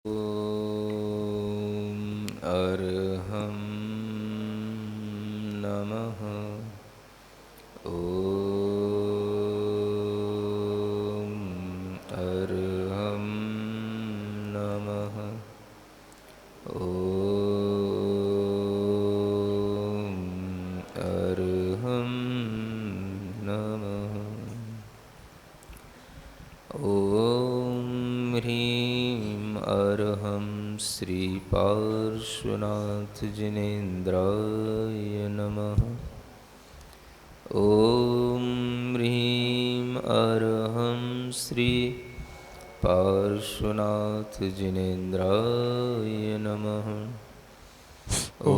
ॐ अर्हं नमः। ॐ अर्हं नमः। ॐ अर्हं नमः। ॐ ह्रीं अर्हं श्रीपार्श्वनाथजिनेन्द्राय नमः। ॐ ह्रीं अर्हं श्रीपार्श्वनाथजिनेन्द्राय नमः। ॐ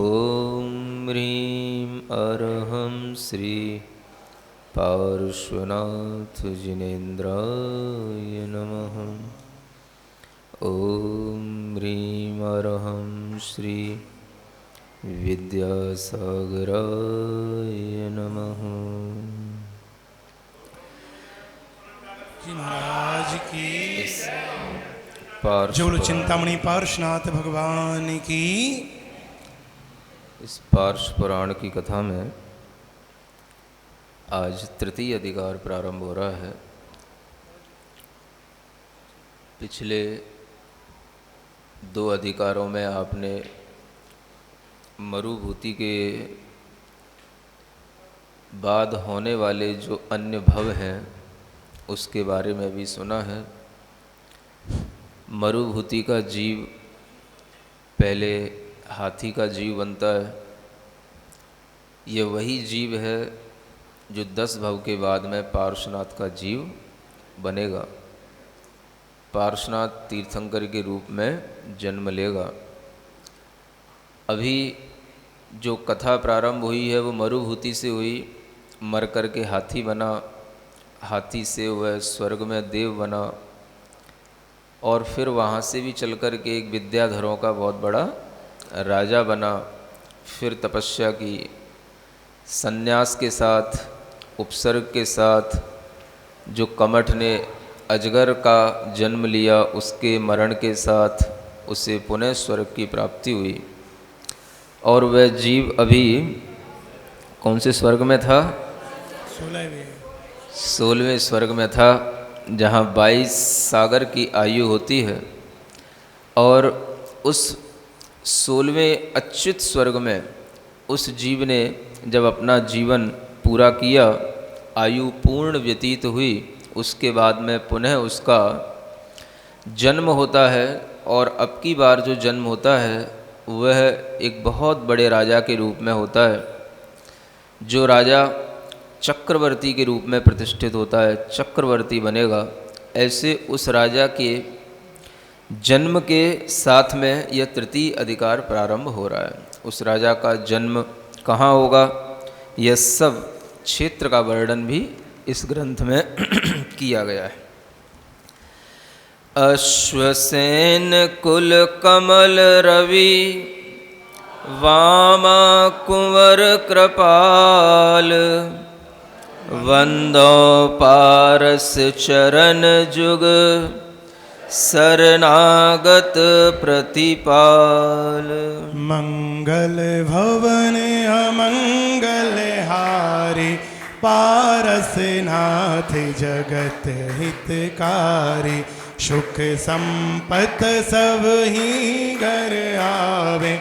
ह्रीं अर्हं पार्श्वनाथजिनेन्द्राय नमः। ॐ ह्रीं अर्हं श्री विद्यासागराय नमः। जी महाराज की पार्श्व चिंतामणि पार्श्वनाथ भगवान की। इस पार्श्व पुराण की कथा में आज तृतीय अधिकार प्रारंभ हो रहा है। पिछले 2 अधिकारों में आपने मरुभूति के बाद होने वाले जो अन्य भव हैं उसके बारे में भी सुना है। मरुभूति का जीव पहले हाथी का जीव बनता है। ये वही जीव है जो 10 भव के बाद में पार्श्वनाथ का जीव बनेगा। पार्श्वनाथ तीर्थंकर के रूप में जन्म लेगा। अभी जो कथा प्रारंभ हुई है वो मरुभूति से हुई। मर कर के हाथी बना, हाथी से वह स्वर्ग में देव बना और फिर वहाँ से भी चल कर के एक विद्याधरों का बहुत बड़ा राजा बना। फिर तपस्या की, संन्यास के साथ, उपसर्ग के साथ जो कमठ ने अजगर का जन्म लिया, उसके मरण के साथ उसे पुनः स्वर्ग की प्राप्ति हुई। और वह जीव अभी कौन से स्वर्ग में था? 16वें स्वर्ग में था, जहाँ 22 सागर की आयु होती है। और उस 16वें अच्युत स्वर्ग में उस जीव ने जब अपना जीवन पूरा किया, आयु पूर्ण व्यतीत हुई, उसके बाद में पुनः उसका जन्म होता है। और अब की बार जो जन्म होता है वह एक बहुत बड़े राजा के रूप में होता है। जो राजा चक्रवर्ती के रूप में प्रतिष्ठित होता है, चक्रवर्ती बनेगा। ऐसे उस राजा के जन्म के साथ में यह तृतीय अधिकार प्रारंभ हो रहा है। उस राजा का जन्म कहाँ होगा, यह सब क्षेत्र का वर्णन भी इस ग्रंथ में किया गया है। अश्वसेन कुल कमल रवि वामा कुंवर कृपाल वंदो पारस चरण जुग शरणागत प्रतिपाल। मंगल भवन अमंगल हारी पारसनाथ जगत हितकारी। सुख संपत सब ही घर आवे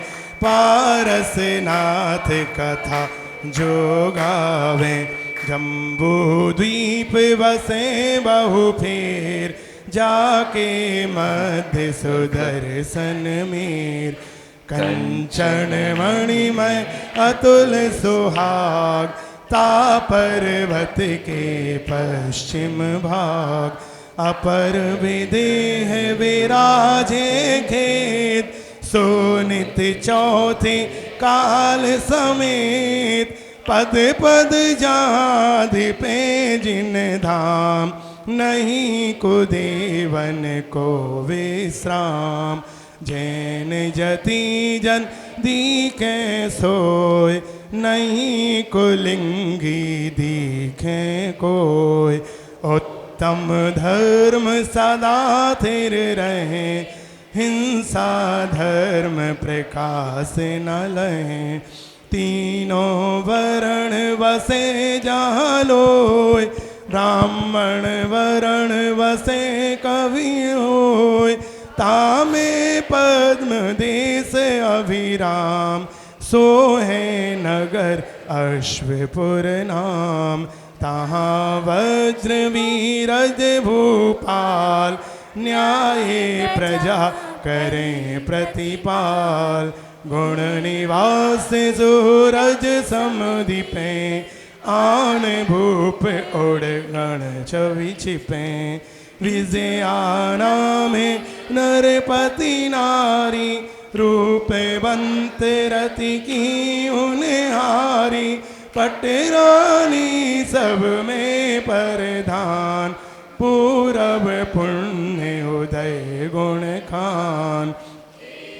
पारसनाथ कथा जो गावे। जम्बू द्वीप बसे बहु फेर जाके मध्य सुदर्शन मीर। कंचन मणिमय अतुल सुहाग तापर्वत के पश्चिम भाग। अपर विदेह विराजे खेत सोनित चौथे काल समेत। पद पद जाधिपे जिन धाम नहीं को देवन को विश्राम। जैन जति जन दीखे सोय नहीं को लिंगी दीखे कोय। उत्तम धर्म सदा थिर रहे हिंसा धर्म प्रकाश न लहे। तीनों वर्ण बसे जहाँ लोय, ब्राह्मण वर्ण बसे कवि होय। तामे पद्म देश अभिराम, सोहे नगर अश्वपुर नाम। तहाँ वज्र वीरज भूपाल, न्याय प्रजा करें प्रतिपाल। गुण निवास सूरज समदीपे, आन भूप उड़ गण छवि छिपे। विजयाना में नरपति नारी, रूपवंत रति की उन्हारी। पटरानी सब में प्रधान, पूरब पुण्य उदय गुण खान।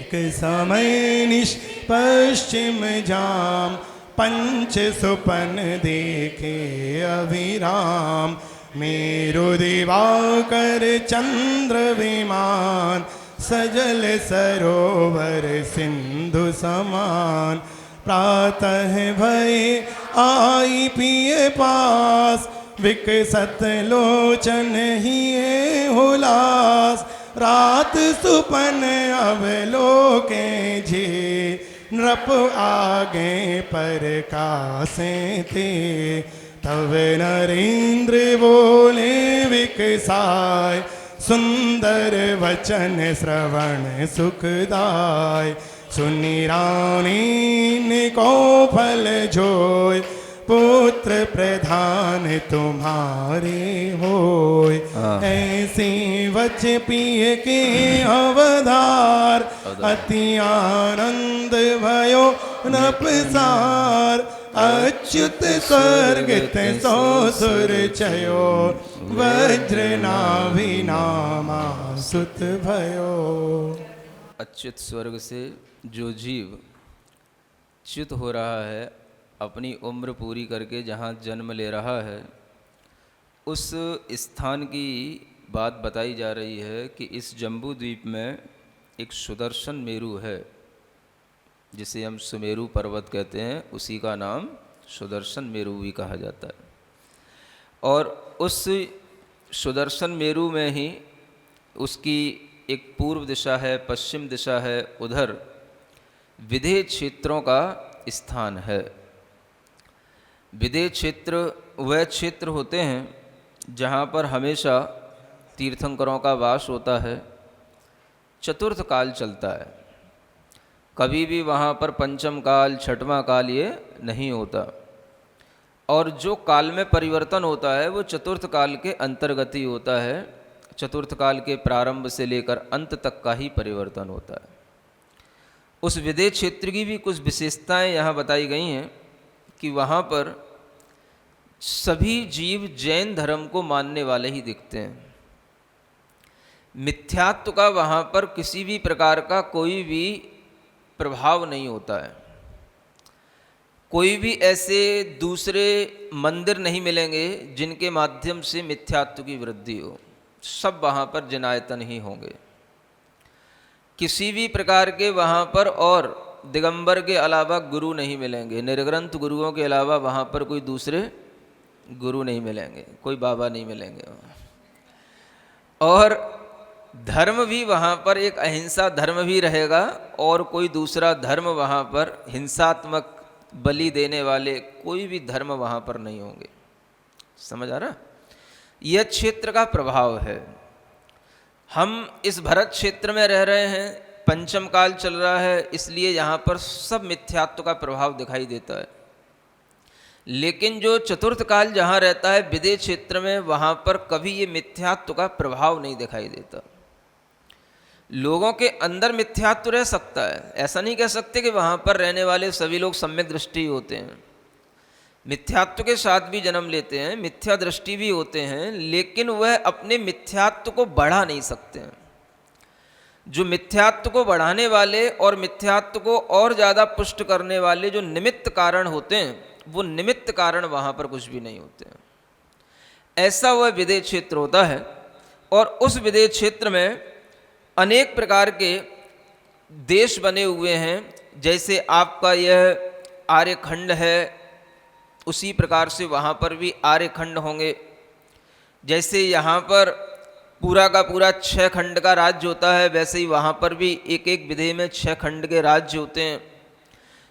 एक समय निष्पश्चिम जाम, पंच सुपन देखे अभिराम। मेरु दिवाकर चंद्र विमान, सजल सरोवर सिंधु समान। प्रातः भय आई पिए पास, विकसत लोचन हिये हुलास। रात सुपन अवलोके जे, नृप आगे प्रकाशे थे। तब नरेंद्र बोले विकसाय, सुंदर वचन श्रवण सुखदाय। सुनी रानी को फल जोय, पुत्र प्रधान तुम्हारे होय। ऐसी वच पिए के अवधार, अति आनंद भयो नपसार। अच्युत स्वर्ग सो सुर चयो, वज्र नाभि नामा सुत भयो। अच्युत स्वर्ग से जो जीव च्युत हो रहा है, अपनी उम्र पूरी करके जहाँ जन्म ले रहा है, उस स्थान की बात बताई जा रही है कि इस जम्बू द्वीप में एक सुदर्शन मेरु है, जिसे हम सुमेरु पर्वत कहते हैं। उसी का नाम सुदर्शन मेरु भी कहा जाता है। और उस सुदर्शन मेरु में ही उसकी एक पूर्व दिशा है, पश्चिम दिशा है, उधर विदेह क्षेत्रों का स्थान है। विदेह क्षेत्र वह क्षेत्र होते हैं जहाँ पर हमेशा तीर्थंकरों का वास होता है, चतुर्थ काल चलता है। कभी भी वहाँ पर पंचम काल, छठवां काल ये नहीं होता। और जो काल में परिवर्तन होता है वो चतुर्थ काल के अंतर्गत ही होता है। चतुर्थ काल के प्रारंभ से लेकर अंत तक का ही परिवर्तन होता है। उस विदेह क्षेत्र की भी कुछ विशेषताएं यहाँ बताई गई हैं कि वहाँ पर सभी जीव जैन धर्म को मानने वाले ही दिखते हैं। मिथ्यात्व का वहाँ पर किसी भी प्रकार का कोई भी प्रभाव नहीं होता है। कोई भी ऐसे दूसरे मंदिर नहीं मिलेंगे जिनके माध्यम से मिथ्यात्व की वृद्धि हो। सब वहाँ पर जनायतन ही होंगे। किसी भी प्रकार के वहाँ पर और दिगंबर के अलावा गुरु नहीं मिलेंगे। निर्ग्रंथ गुरुओं के अलावा वहाँ पर कोई दूसरे गुरु नहीं मिलेंगे, कोई बाबा नहीं मिलेंगे। और धर्म भी वहाँ पर एक अहिंसा धर्म भी रहेगा, और कोई दूसरा धर्म वहाँ पर हिंसात्मक बलि देने वाले कोई भी धर्म वहाँ पर नहीं होंगे। समझ आ रहा? यह क्षेत्र का प्रभाव है। हम इस भरत क्षेत्र में रह रहे हैं, पंचम काल चल रहा है, इसलिए यहाँ पर सब मिथ्यात्व का प्रभाव दिखाई देता है। लेकिन जो चतुर्थ काल जहाँ रहता है विदेह क्षेत्र में, वहाँ पर कभी ये मिथ्यात्व का प्रभाव नहीं दिखाई देता। लोगों के अंदर मिथ्यात्व रह सकता है, ऐसा नहीं कह सकते कि वहाँ पर रहने वाले सभी लोग सम्यक दृष्टि होते हैं। मिथ्यात्व के साथ भी जन्म लेते हैं, मिथ्या दृष्टि भी होते हैं, लेकिन वह अपने मिथ्यात्व को बढ़ा नहीं सकते हैं। जो मिथ्यात्व को बढ़ाने वाले और मिथ्यात्व को और ज़्यादा पुष्ट करने वाले जो निमित्त कारण होते हैं, वो निमित्त कारण वहाँ पर कुछ भी नहीं होते हैं। ऐसा वह विदेह क्षेत्र होता है। और उस विदेह क्षेत्र में अनेक प्रकार के देश बने हुए हैं। जैसे आपका यह आर्यखंड है, उसी प्रकार से वहाँ पर भी आर्यखंड होंगे। जैसे यहाँ पर पूरा का पूरा 6 खंड का राज्य होता है, वैसे ही वहाँ पर भी एक एक विधि में 6 खंड के राज्य होते हैं।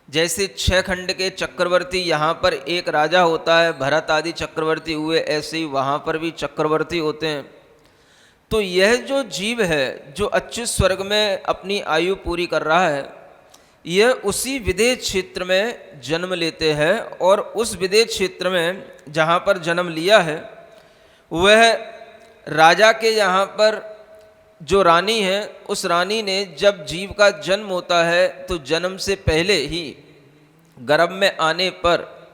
जैसे 6 खंड के चक्रवर्ती यहाँ पर एक राजा होता है, भरत आदि चक्रवर्ती हुए, ऐसे ही वहाँ पर भी चक्रवर्ती होते हैं। तो यह जो जीव है जो अच्युत स्वर्ग में अपनी आयु पूरी कर रहा है, यह उसी विदेह क्षेत्र में जन्म लेते हैं। और उस विदेह क्षेत्र में जहाँ पर जन्म लिया है, वह राजा के यहाँ पर जो रानी है, उस रानी ने जब जीव का जन्म होता है तो जन्म से पहले ही गर्भ में आने पर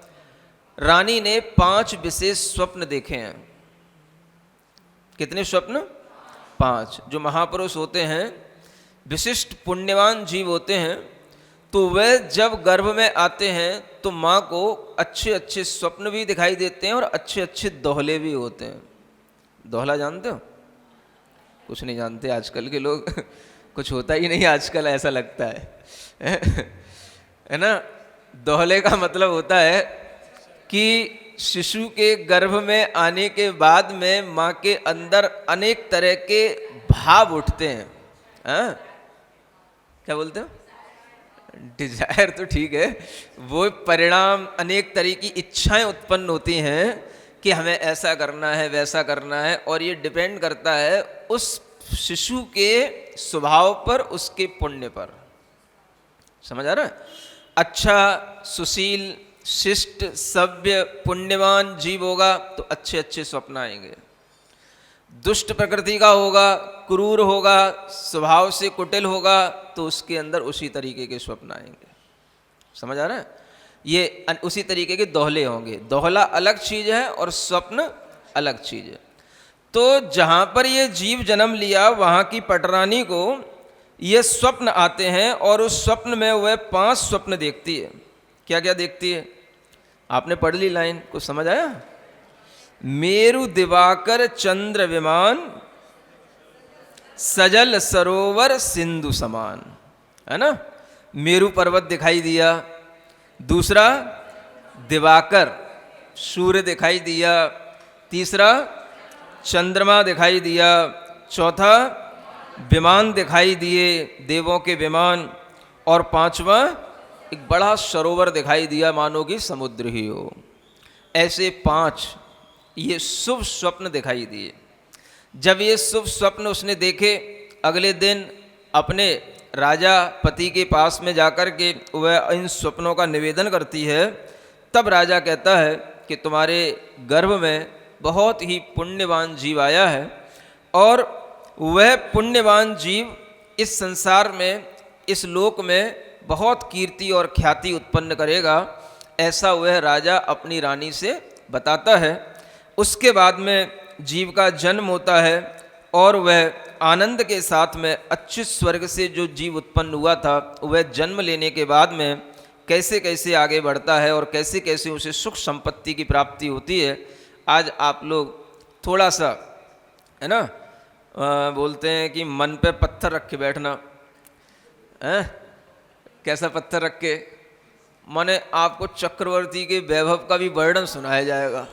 रानी ने 5 विशेष स्वप्न देखे हैं। कितने स्वप्न? 5। जो महापुरुष होते हैं, विशिष्ट पुण्यवान जीव होते हैं, तो वह जब गर्भ में आते हैं तो माँ को अच्छे अच्छे स्वप्न भी दिखाई देते हैं और अच्छे अच्छे दोहले भी होते हैं। दोहला जानते हो? कुछ नहीं जानते आजकल के लोग कुछ होता ही नहीं आजकल, ऐसा लगता है ना। दोहले का मतलब होता है कि शिशु के गर्भ में आने के बाद में माँ के अंदर अनेक तरह के भाव उठते हैं। क्या बोलते हो? डिजायर तो ठीक है, वो परिणाम, अनेक तरह की इच्छाएं उत्पन्न होती हैं कि हमें ऐसा करना है, वैसा करना है। और ये डिपेंड करता है उस शिशु के स्वभाव पर, उसके पुण्य पर। समझ आ रहा है? अच्छा सुशील, शिष्ट, सभ्य, पुण्यवान जीव होगा तो अच्छे अच्छे स्वप्न आएंगे। दुष्ट प्रकृति का होगा, क्रूर होगा, स्वभाव से कुटिल होगा, तो उसके अंदर उसी तरीके के स्वप्न आएंगे। समझ आ रहा है? ये उसी तरीके के दोहले होंगे। दोहला अलग चीज है और स्वप्न अलग चीज है। तो जहाँ पर ये जीव जन्म लिया, वहाँ की पटरानी को ये स्वप्न आते हैं और उस स्वप्न में वह 5 स्वप्न देखती है। क्या क्या देखती है? आपने पढ़ ली लाइन, कुछ समझ आया? मेरु दिवाकर चंद्र विमान, सजल सरोवर सिंधु समान, है ना। मेरु पर्वत दिखाई दिया, दूसरा दिवाकर सूर्य दिखाई दिया, तीसरा चंद्रमा दिखाई दिया, चौथा विमान दिखाई दिए, देवों के विमान, और 5वां एक बड़ा सरोवर दिखाई दिया, मानो कि समुद्र ही हो। ऐसे 5 ये शुभ स्वप्न दिखाई दिए। जब ये शुभ स्वप्न उसने देखे, अगले दिन अपने राजा पति के पास में जाकर के वह इन स्वप्नों का निवेदन करती है। तब राजा कहता है कि तुम्हारे गर्भ में बहुत ही पुण्यवान जीव आया है और वह पुण्यवान जीव इस संसार में, इस लोक में बहुत कीर्ति और ख्याति उत्पन्न करेगा। ऐसा वह राजा अपनी रानी से बताता है। उसके बाद में जीव का जन्म होता है और वह आनंद के साथ में अच्युत स्वर्ग से जो जीव उत्पन्न हुआ था, वह जन्म लेने के बाद में कैसे कैसे आगे बढ़ता है और कैसे कैसे उसे सुख संपत्ति की प्राप्ति होती है। आज आप लोग थोड़ा सा, है ना, बोलते हैं कि मन पे पत्थर रख के बैठना है। कैसा पत्थर रख के? माने आपको चक्रवर्ती के वैभव का भी वर्णन सुनाया जाएगा।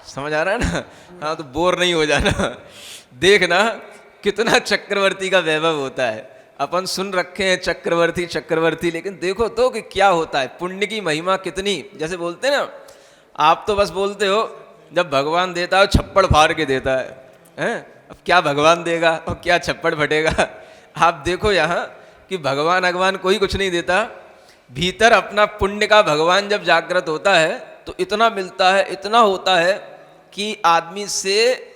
समझ आ रहा है ना? हाँ, तो बोर नहीं हो जाना। देखना कितना चक्रवर्ती का वैभव होता है। अपन सुन रखे हैं चक्रवर्ती चक्रवर्ती, लेकिन देखो तो कि क्या होता है, पुण्य की महिमा कितनी। जैसे बोलते हैं ना, आप तो बस बोलते हो जब भगवान देता है छप्पड़ फाड़ के देता है। अब क्या भगवान देगा और क्या छप्पड़ फटेगा। आप देखो यहाँ कि भगवान अगवान कोई कुछ नहीं देता। भीतर अपना पुण्य का भगवान जब जागृत होता है तो इतना मिलता है, इतना होता है कि आदमी से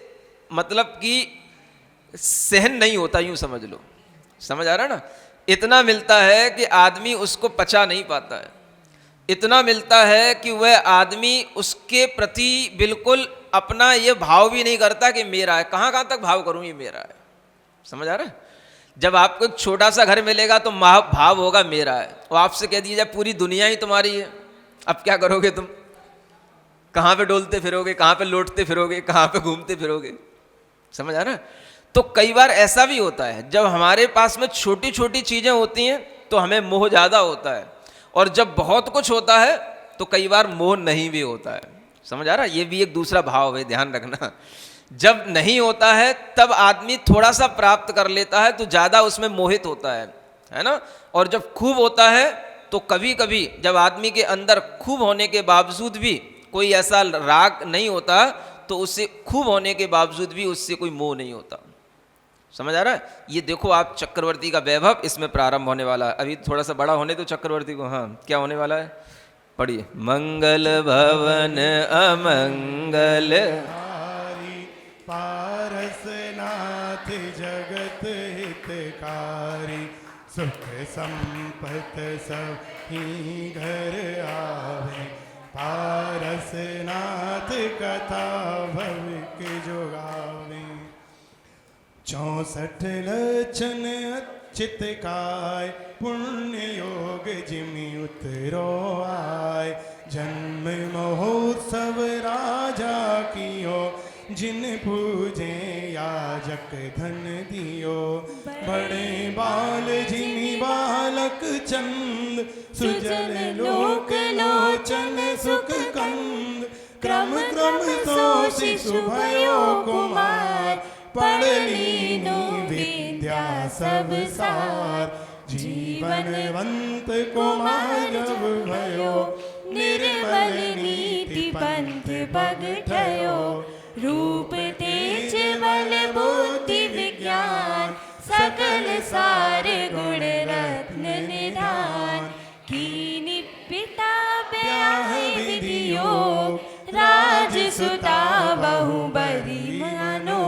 मतलब कि सहन नहीं होता, यूं समझ लो। समझ आ रहा है ना? इतना मिलता है कि आदमी उसको पचा नहीं पाता है। इतना मिलता है कि वह आदमी उसके प्रति बिल्कुल अपना ये भाव भी नहीं करता कि मेरा है। कहाँ कहाँ तक भाव करूँ, ये मेरा है। समझ आ रहा है? जब आपको छोटा सा घर मिलेगा तो भाव होगा मेरा है, और आपसे कह दिया जाए पूरी दुनिया ही तुम्हारी है, अब क्या करोगे तुम? कहाँ पे डोलते फिरोगे, कहाँ पे लौटते फिरोगे, कहाँ पे घूमते फिरोगे? समझ आ रहा है? तो कई बार ऐसा भी होता है, जब हमारे पास में छोटी छोटी चीज़ें होती हैं तो हमें मोह ज़्यादा होता है, और जब बहुत कुछ होता है तो कई बार मोह नहीं भी होता है। समझ आ रहा है? ये भी एक दूसरा भाव है, ध्यान रखना। जब नहीं होता है तब आदमी थोड़ा सा प्राप्त कर लेता है तो ज़्यादा उसमें मोहित होता है ना। और जब खूब होता है तो कभी कभी जब आदमी के अंदर खूब होने के बावजूद भी कोई ऐसा राग नहीं होता, तो उससे खूब होने के बावजूद भी उससे कोई मोह नहीं होता। समझ आ रहा है? ये देखो आप, चक्रवर्ती का वैभव इसमें प्रारंभ होने वाला है। अभी थोड़ा सा बड़ा होने तो चक्रवर्ती को, हाँ क्या होने वाला है पढ़िए। मंगल भवन अमंगल पारसनाथ जगत हितकारी, सुख संपत सब ही घर आवे, पारसनाथ कथा भविक जो गावे। 64 लक्षण अच्युत काय, पुण्य योग जिमि उतरो आय, जन्म महोत्सव राजा कियो, जिन पूजे याजक धन दियो, बड़े बाल जिमि बालक चंद, सुजन लोक लोचन सुख कंद, क्रम क्रम सो शिशु भयो कुमार, पढ़ लीनु विद्या सब सार, जीवनवंत कुमार जब भयो, निर्मल नीति पंथ पग ठयो, रूप तेज बल बुद्धि विज्ञान, सकल सार गुण रत्न निधान, कीनि पिता ब्याह विधि योग, राजसुता बहु बरी मानो,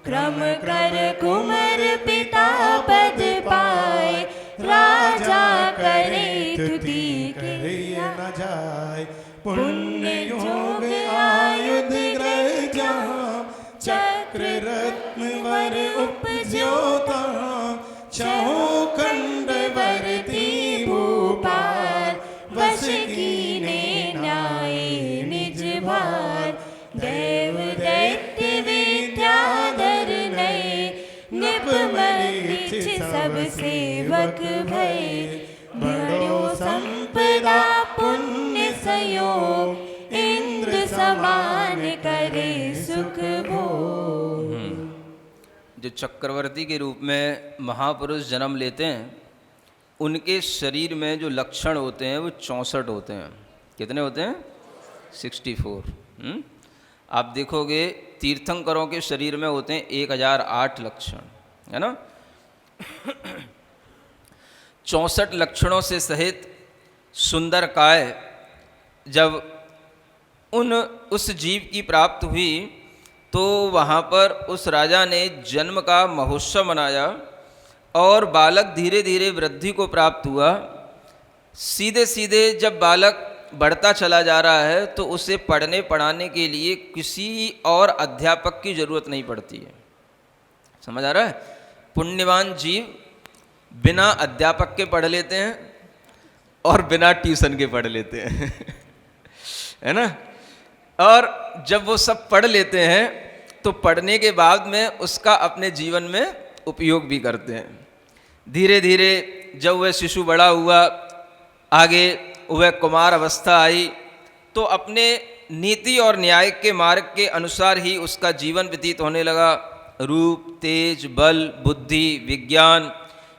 क्रम कर कुमर पिता पद पाए, राजा करे तुति करे न जाय, पुण्य योग आयुध ग्रह जहाँ, चक्र रत्न वर उपज्यो तहाँ, छहो खंड वर्ती भूपाल, वश कीने न्याय निज भार, देव दैत्य विद्याधर नये, निप मलिच सब सेवक भये, बड़ो संपदा पुण्य संयोग, इंद्र समान करे सुख भोग। जो चक्रवर्ती के रूप में महापुरुष जन्म लेते हैं, उनके शरीर में जो लक्षण होते हैं वो 64 होते हैं। कितने होते हैं? 64। आप देखोगे तीर्थंकरों के शरीर में होते हैं 1008 लक्षण, है ना। 64 लक्षणों से सहित सुंदर काय जब उस जीव की प्राप्त हुई तो वहाँ पर उस राजा ने जन्म का महोत्सव मनाया और बालक धीरे धीरे वृद्धि को प्राप्त हुआ। सीधे सीधे जब बालक बढ़ता चला जा रहा है तो उसे पढ़ने पढ़ाने के लिए किसी और अध्यापक की ज़रूरत नहीं पड़ती है। समझ आ रहा है? पुण्यवान जीव बिना अध्यापक के पढ़ लेते हैं और बिना ट्यूशन के पढ़ लेते हैं है ना। और जब वो सब पढ़ लेते हैं तो पढ़ने के बाद में उसका अपने जीवन में उपयोग भी करते हैं। धीरे धीरे जब वह शिशु बड़ा हुआ, आगे वह कुमार अवस्था आई, तो अपने नीति और न्याय के मार्ग के अनुसार ही उसका जीवन व्यतीत होने लगा। रूप, तेज, बल, बुद्धि, विज्ञान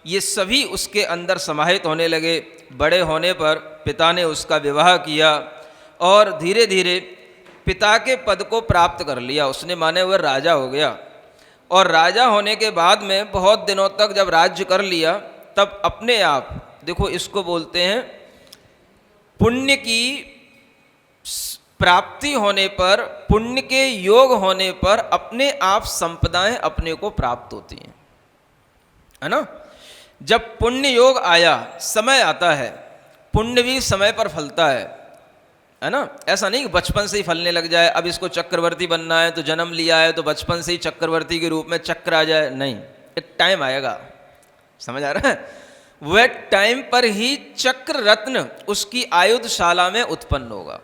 ये सभी उसके अंदर समाहित होने लगे। बड़े होने पर पिता ने उसका विवाह किया और धीरे धीरे पिता के पद को प्राप्त कर लिया उसने, माने वह राजा हो गया। और राजा होने के बाद में बहुत दिनों तक जब राज्य कर लिया तब अपने आप, देखो इसको बोलते हैं पुण्य की प्राप्ति होने पर, पुण्य के योग होने पर अपने आप संपदाएं अपने को प्राप्त होती हैं, है ना। जब पुण्य योग आया, समय आता है, पुण्य भी समय पर फलता है ना। ऐसा नहीं कि बचपन से ही फलने लग जाए। अब इसको चक्रवर्ती बनना है तो जन्म लिया है तो बचपन से ही चक्रवर्ती के रूप में चक्र आ जाए, नहीं, एक टाइम आएगा। समझ आ रहा है? वह टाइम पर ही चक्र रत्न उसकी आयुधशाला में उत्पन्न होगा।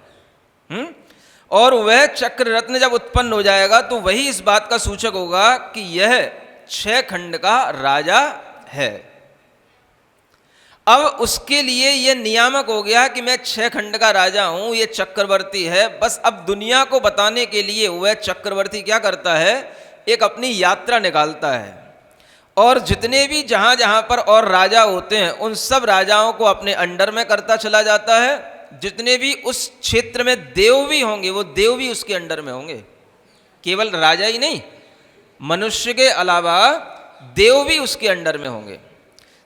और वह चक्र रत्न जब उत्पन्न हो जाएगा तो वही इस बात का सूचक होगा कि यह 6 खंड का राजा है। अब उसके लिए यह नियामक हो गया कि मैं 6 खंड का राजा हूं, यह चक्रवर्ती है। बस अब दुनिया को बताने के लिए वह चक्रवर्ती क्या करता है, एक अपनी यात्रा निकालता है और जितने भी जहां जहां पर और राजा होते हैं उन सब राजाओं को अपने अंडर में करता चला जाता है। जितने भी उस क्षेत्र में देव भी होंगे वो देव भी उसके अंडर में होंगे। केवल राजा ही नहीं, मनुष्य के अलावा देव भी उसके अंडर में होंगे।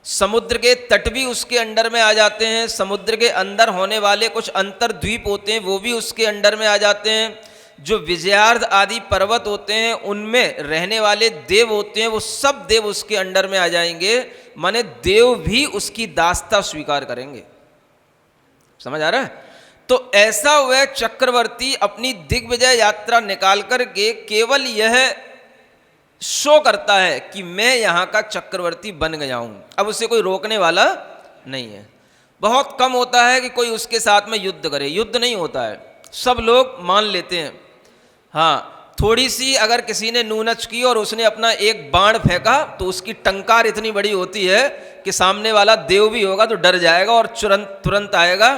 समुद्र के तट भी उसके अंडर में आ जाते हैं। समुद्र के अंदर होने वाले कुछ अंतर द्वीप होते हैं वो भी उसके अंडर में आ जाते हैं। जो विजयार्ध आदि पर्वत होते हैं उनमें रहने वाले देव होते हैं वो सब देव उसके अंडर में आ जाएंगे। माने देव भी उसकी दासता स्वीकार करेंगे। समझ आ रहा है? तो ऐसा वह चक्रवर्ती अपनी दिग्विजय यात्रा निकाल करके केवल यह शो करता है कि मैं यहां का चक्रवर्ती बन गया हूं। अब उसे कोई रोकने वाला नहीं है। बहुत कम होता है कि कोई उसके साथ में युद्ध करे, युद्ध नहीं होता है, सब लोग मान लेते हैं। हाँ, थोड़ी सी अगर किसी ने नूनच की और उसने अपना एक बाण फेंका तो उसकी टंकार इतनी बड़ी होती है कि सामने वाला देव भी होगा तो डर जाएगा और तुरंत आएगा,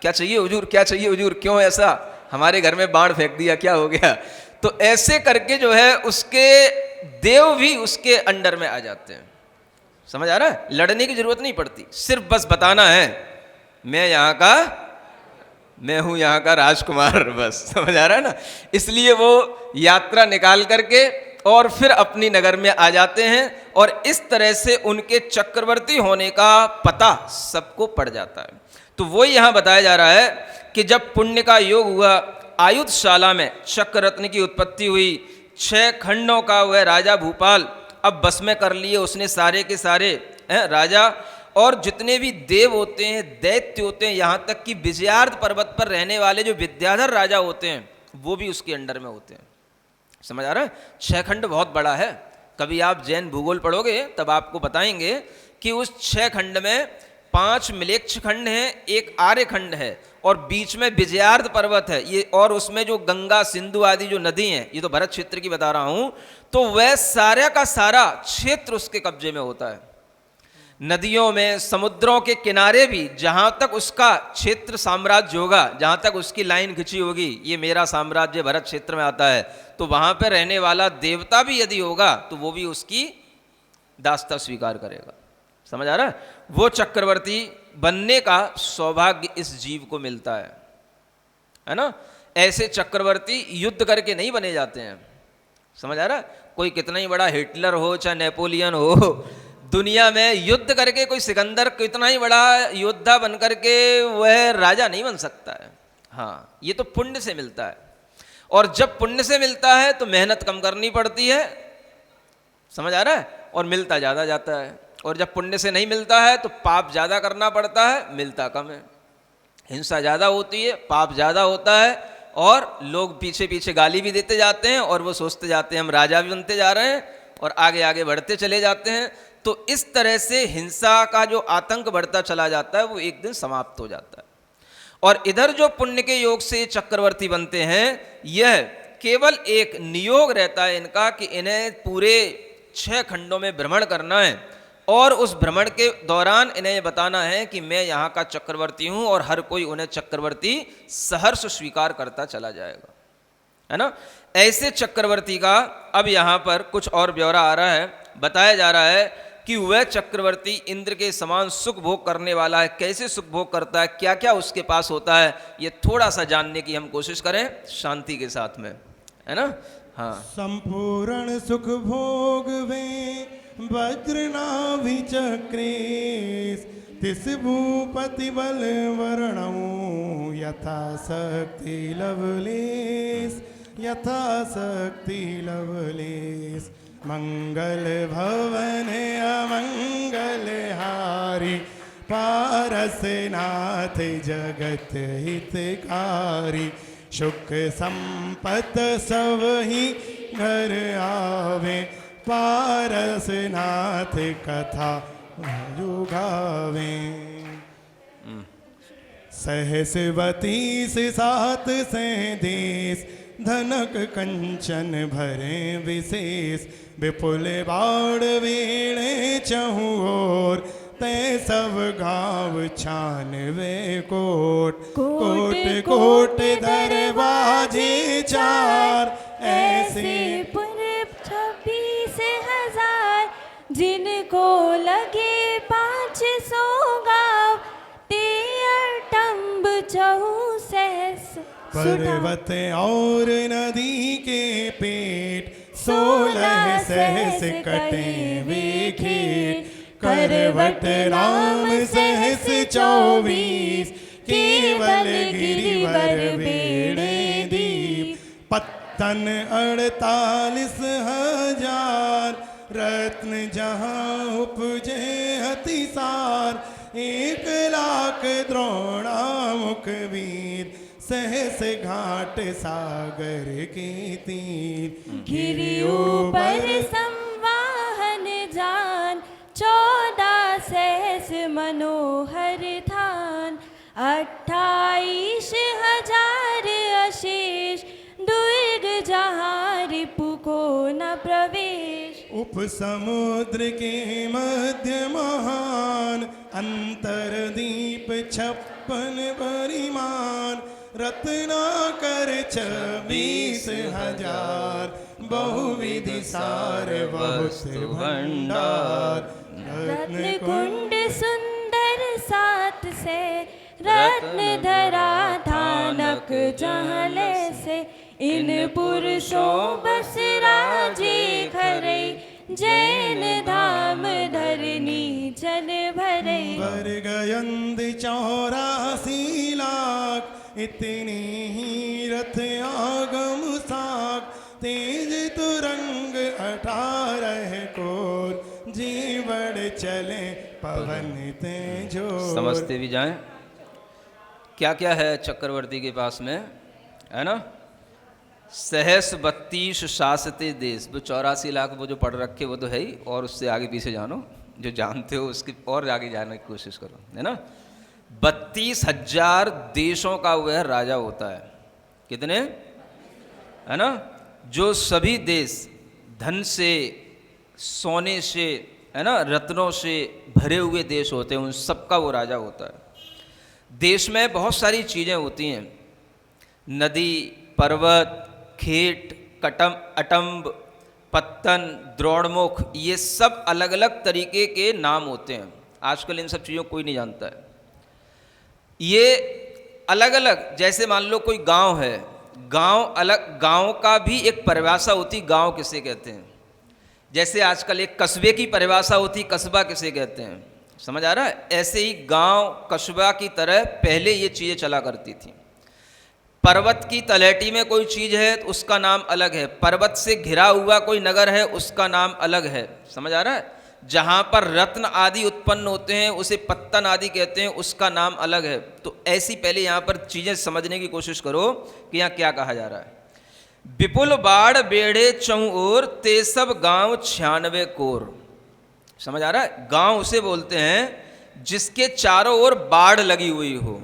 क्या चाहिए हुजूर, क्या चाहिए हुजूर, क्यों ऐसा, हमारे घर में बाण फेंक दिया, क्या हो गया। तो ऐसे करके जो है उसके देव भी उसके अंडर में आ जाते हैं। समझ आ रहा है? लड़ने की जरूरत नहीं पड़ती, सिर्फ बस बताना है मैं हूं यहाँ का राजकुमार, बस। समझ आ रहा है ना? इसलिए वो यात्रा निकाल करके और फिर अपनी नगर में आ जाते हैं और इस तरह से उनके चक्रवर्ती होने का पता सबको पड़ जाता है। तो वो यहाँ बताया जा रहा है कि जब पुण्य का योग हुआ, आयुधशाला में चक्र रत्न की उत्पत्ति हुई, 6 खंडों का वह राजा भूपाल अब बस में कर लिए उसने सारे के सारे राजा, और जितने भी देव होते हैं, दैत्य होते हैं, यहाँ तक कि विजयार्ध पर्वत पर रहने वाले जो विद्याधर राजा होते हैं वो भी उसके अंडर में होते हैं। समझ आ रहा है? 6 खंड बहुत बड़ा है। कभी आप जैन भूगोल पढ़ोगे तब आपको बताएंगे कि उस 6 खंड में 5 मिलेच्छ खंड हैं, एक आर्य खंड है और बीच में विजयार्ध पर्वत है ये, और उसमें जो गंगा सिंधु आदि जो नदी हैं, ये तो भरत क्षेत्र की बता रहा हूं, तो वह सारा का सारा क्षेत्र उसके कब्जे में होता है। नदियों में, समुद्रों के किनारे भी जहां तक उसका क्षेत्र साम्राज्य होगा, जहां तक उसकी लाइन खिंची होगी, ये मेरा साम्राज्य भरत क्षेत्र में आता है, तो वहां पर रहने वाला देवता भी यदि होगा तो वो भी उसकी दासता स्वीकार करेगा। समझ आ रहा है? वो चक्रवर्ती बनने का सौभाग्य इस जीव को मिलता है ना? ऐसे चक्रवर्ती युद्ध करके नहीं बने जाते हैं। समझ आ रहा है? कोई कितना ही बड़ा हिटलर हो चाहे नेपोलियन हो, दुनिया में युद्ध करके कोई सिकंदर कितना ही बड़ा योद्धा बन करके वह राजा नहीं बन सकता है। हाँ, ये तो पुण्य से मिलता है, और जब पुण्य से मिलता है तो मेहनत कम करनी पड़ती है। समझ आ रहा है? और मिलता ज़्यादा जाता है। और जब पुण्य से नहीं मिलता है तो पाप ज़्यादा करना पड़ता है, मिलता कम है। हिंसा ज़्यादा होती है, पाप ज़्यादा होता है, और लोग पीछे पीछे गाली भी देते जाते हैं और वो सोचते जाते हैं हम राजा भी बनते जा रहे हैं, और आगे आगे बढ़ते चले जाते हैं। तो इस तरह से हिंसा का जो आतंक बढ़ता चला जाता है वो एक दिन समाप्त हो जाता है। और इधर जो पुण्य के योग से चक्रवर्ती बनते हैं, यह केवल एक नियोग रहता है इनका कि इन्हें पूरे 6 खंडों में भ्रमण करना है, और उस भ्रमण के दौरान इन्हें ये बताना है कि मैं यहाँ का चक्रवर्ती हूँ, और हर कोई उन्हें चक्रवर्ती सहर्ष स्वीकार करता चला जाएगा, है ना? ऐसे चक्रवर्ती का अब यहाँ पर कुछ और ब्यौरा आ रहा है। बताया जा रहा है कि वह चक्रवर्ती इंद्र के समान सुख भोग करने वाला है। कैसे सुख भोग करता है, क्या क्या उसके पास होता है, ये थोड़ा सा जानने की हम कोशिश करें शांति के साथ में, है ना? हाँ। संपूर्ण सुख भोग वे वज्रनाभि चक्रेश, तिस भूपति बल वर्णौ यथा शक्ति लवलेश, यथा शक्ति लवलेश। मंगल भवन अमंगल हारी, पारसनाथ जगत हितकारी। सुख संपत सब ही घर आवे, पारसनाथ कथा जो गावे। सहसवती से सात से देश, धनक कंचन भरे विशेष, विपुल बाण वीणे चहु ओर, ते सब गाँव छानवे कोट, कोट कोट दरवाजे चार, ऐसे पुर 26,000 जिनको लगे 500 गाँव, ते अटम्ब चहु सहस पर्वत और नदी के पेट, 16 सहस कटे वे खेत, करवट राम सहस 24, केवल गिरिवर बेड़े दीप, पत्तन 48,000, रत्न जहाँ उपजे अतिसार, 1,00,000 द्रोणामुख वीर, सहस घाट सागर के तीर, गिरियों पर संवाहन जान, 14 सहस मनोहर थान, 28,000 अशेष, दुर्ग जहाँ रिपु को न प्रवेश, उप समुद्र के मध्य महान, अंतरदीप 56 परिमाण, रत्नाकर 26,000, बहुविधि सार वस्तु भंडार, रत्न कुंड सुंदर 7 से, रत्न धरा थानक जहले से, इन पुरुषों बस राजे खरे, जैन धाम धरनी जन भरे, वर्गयंद 84 लाख, इतनी ही रथ आगम साख, तेज तुरंग 18 कोर, जीवड़ चले पवन तेजो। समझते भी जाएं क्या क्या है चक्रवर्ती के पास में, है ना। सहस 32 शासते देश, वो 84 लाख वो जो पढ़ रखे वो तो है ही, और उससे आगे पीछे जानो, जो जानते हो उसके और आगे जाने की कोशिश करो, है ना। 32,000 देशों का वह राजा होता है, कितने, है ना। जो सभी देश धन से, सोने से, है ना, रत्नों से भरे हुए देश होते हैं, उन सबका वो राजा होता है। देश में बहुत सारी चीज़ें होती हैं, नदी, पर्वत, खेत, अटम्ब, पत्तन, द्रोणमुख, ये सब अलग अलग तरीके के नाम होते हैं। आजकल इन सब चीज़ों को कोई नहीं जानता है। ये अलग अलग, जैसे मान लो कोई गांव है, गांव अलग, गांव का भी एक परिभाषा होती, गांव किसे कहते हैं। जैसे आजकल एक कस्बे की परिभाषा होती, कस्बा किसे कहते हैं, समझ आ रहा है। ऐसे ही गांव कस्बा की तरह पहले ये चीज़ें चला करती थी। पर्वत की तलहटी में कोई चीज़ है तो उसका नाम अलग है, पर्वत से घिरा हुआ कोई नगर है उसका नाम अलग है, समझ आ रहा है। जहाँ पर रत्न आदि उत्पन्न होते हैं उसे पत्तन आदि कहते हैं, उसका नाम अलग है। तो ऐसी पहले यहाँ पर चीज़ें समझने की कोशिश करो कि यहाँ क्या कहा जा रहा है। विपुल बाढ़ बेड़े चौं ओर, ते सब गाँव 96 कोर, समझ आ रहा है। गाँव उसे बोलते हैं जिसके चारों ओर बाढ़ लगी हुई हो,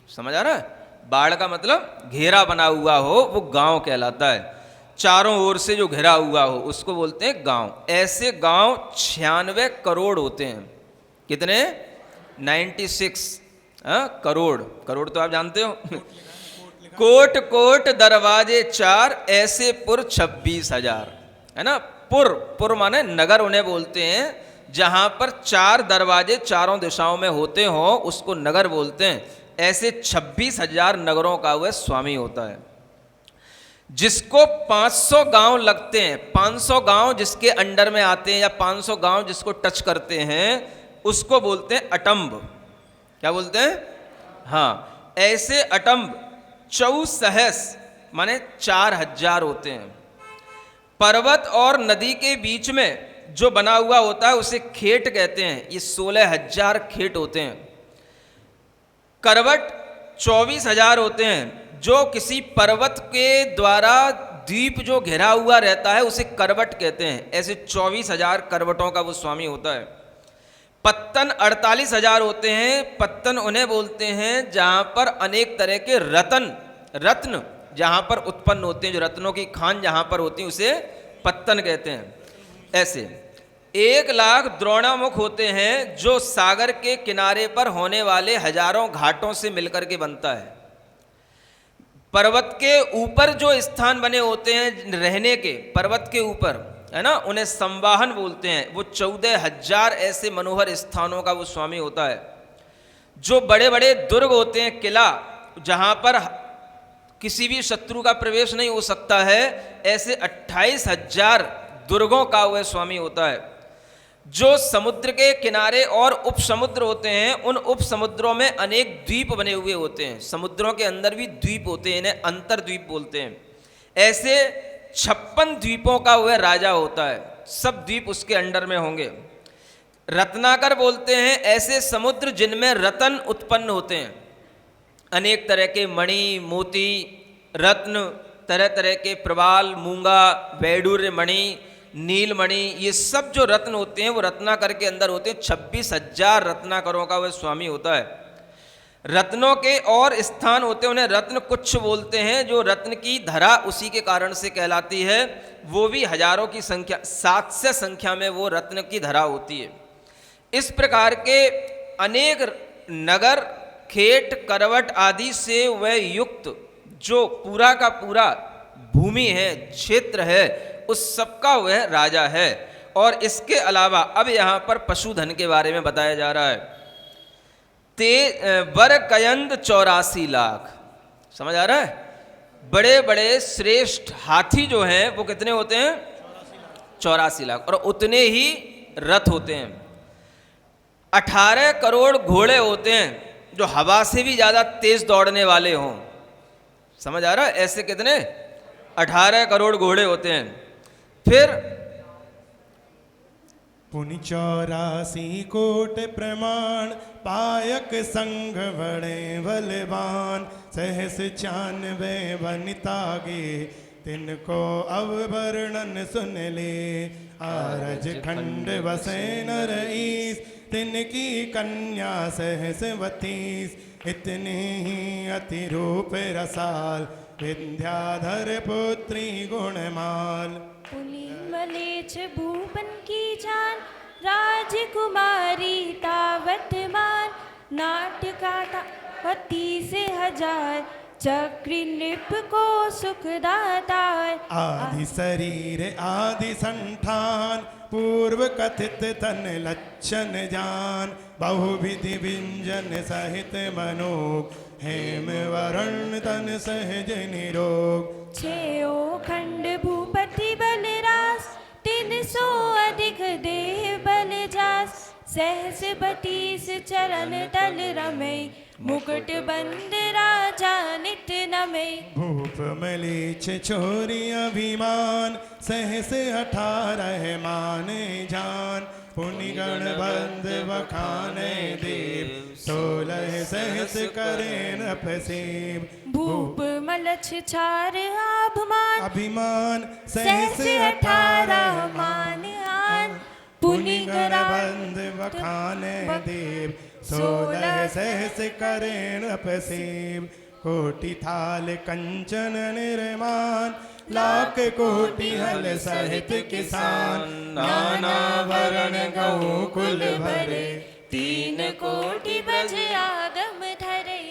समझ आ रहा है। बाढ़ का मतलब घेरा बना हुआ हो, वो गांव कहलाता है। चारों ओर से जो घिरा हुआ हो उसको बोलते हैं गांव। ऐसे गांव 96 करोड़ होते हैं। कितने? 96 करोड़। करोड़ तो आप जानते हो। कोट कोट दरवाजे 4, ऐसे पुर 26,000, है ना। पुर माने नगर उन्हें बोलते हैं जहां पर 4 दरवाजे चारों दिशाओं में होते हो, उसको नगर बोलते हैं। ऐसे 26,000 नगरों का वह स्वामी होता है। जिसको 500 गांव लगते हैं, 500 गांव जिसके अंडर में आते हैं या 500 गांव जिसको टच करते हैं, उसको बोलते हैं अटम्ब। क्या बोलते हैं? हाँ, ऐसे अटम्ब 24 माने 4,000 होते हैं। पर्वत और नदी के बीच में जो बना हुआ होता है उसे खेट कहते हैं। ये 16,000 खेट होते हैं। करवट 24,000 होते हैं। जो किसी पर्वत के द्वारा द्वीप जो घिरा हुआ रहता है उसे करवट कहते हैं। ऐसे 24,000 करवटों का वो स्वामी होता है। पत्तन 48,000 होते हैं। पत्तन उन्हें बोलते हैं जहाँ पर अनेक तरह के रत्न जहाँ पर उत्पन्न होते हैं, जो रत्नों की खान जहाँ पर होती है उसे पत्तन कहते हैं। ऐसे 1,00,000 द्रोणामुख होते हैं जो सागर के किनारे पर होने वाले हजारों घाटों से मिलकर के बनता है। पर्वत के ऊपर जो स्थान बने होते हैं रहने के, पर्वत के ऊपर, है ना, उन्हें संवाहन बोलते हैं। वो 14,000 ऐसे मनोहर स्थानों का वो स्वामी होता है। जो बड़े बड़े दुर्ग होते हैं, किला, जहाँ पर किसी भी शत्रु का प्रवेश नहीं हो सकता है, ऐसे 28,000 दुर्गों का वह स्वामी होता है। जो समुद्र के किनारे और उप समुद्र होते हैं, उन उप समुद्रों में अनेक द्वीप बने हुए होते हैं। समुद्रों के अंदर भी द्वीप होते हैं, इन्हें अंतर्द्वीप बोलते हैं। ऐसे 56 द्वीपों का वह राजा होता है, सब द्वीप उसके अंडर में होंगे। रत्नाकर बोलते हैं ऐसे समुद्र जिनमें रत्न उत्पन्न होते हैं, अनेक तरह के मणि, मोती, रत्न, तरह तरह के प्रवाल, मूंगा, वैडूर्य मणि, नीलमणि, ये सब जो रत्न होते हैं वो रत्नाकर के अंदर होते हैं। 26,000 रत्नाकरों का वह स्वामी होता है। रत्नों के और स्थान होते हैं, उन्हें रत्न कुच्छ बोलते हैं। जो रत्न की धरा उसी के कारण से कहलाती है, वो भी हजारों की संख्या, 700 संख्या में वो रत्न की धरा होती है। इस प्रकार के अनेक नगर, खेत, करवट आदि से वह युक्त जो पूरा का पूरा भूमि है, क्षेत्र है, उस सबका वह राजा है। और इसके अलावा अब यहाँ पर पशुधन के बारे में बताया जा रहा है। वर कयंद 84 लाख, समझ आ रहा है? बड़े बड़े श्रेष्ठ हाथी जो हैं वो कितने होते हैं? 84 लाख। और उतने ही रथ होते हैं। 18 करोड़ घोड़े होते हैं जो हवा से भी ज़्यादा तेज दौड़ने वाले हों। समझ आ रहा है? ऐसे कितने? 18 करोड़ घोड़े होते हैं। फिर पुनि 84 कोट प्रमाण, पायक संघ बड़े बलवान, सहस 96 वनितागे, तिनको अववर्णन सुन ले, आरज खंड बसे नर ईस, तिनकी कन्या सहसवतीस, इतने ही अति रूप रसाल, विंध्याधर पुत्री गुणमाल। पुनि मलेच्छ भूपन की जान, राजकुमारी तावत मान, नाटकाता 32,000, चक्री नृप को सुखदातार। आदि शरीर आदि संठान, पूर्व कथित तन लक्षण जान, बहुविधि व्यंजन सहित मनोग, हेम वरण तन सहज निरोग। 6 खंड भूपति बलरास, 300 अधिक देह बल जास, सहस 32 चरण तल रमई, मुकुट बंद राजा नित नमई। भूप मलेच्छ छोरी अभिमान, सहस 18 माने जान, पुनि गण बंद बखाने देव, 16 सहस करे नपसेब। भूप मलच्छ 4 आभमान, अभिमान सहस 18 मान आन, पुनि गण बंद बखाने देव, 16 सहस करे नपसेब। कोटि थाल कंचन निर्माण, लाख कोटि हल सहित किसान, नाना वरण गौ कुल भरे, 3 कोटि ब्रज आगम धरे।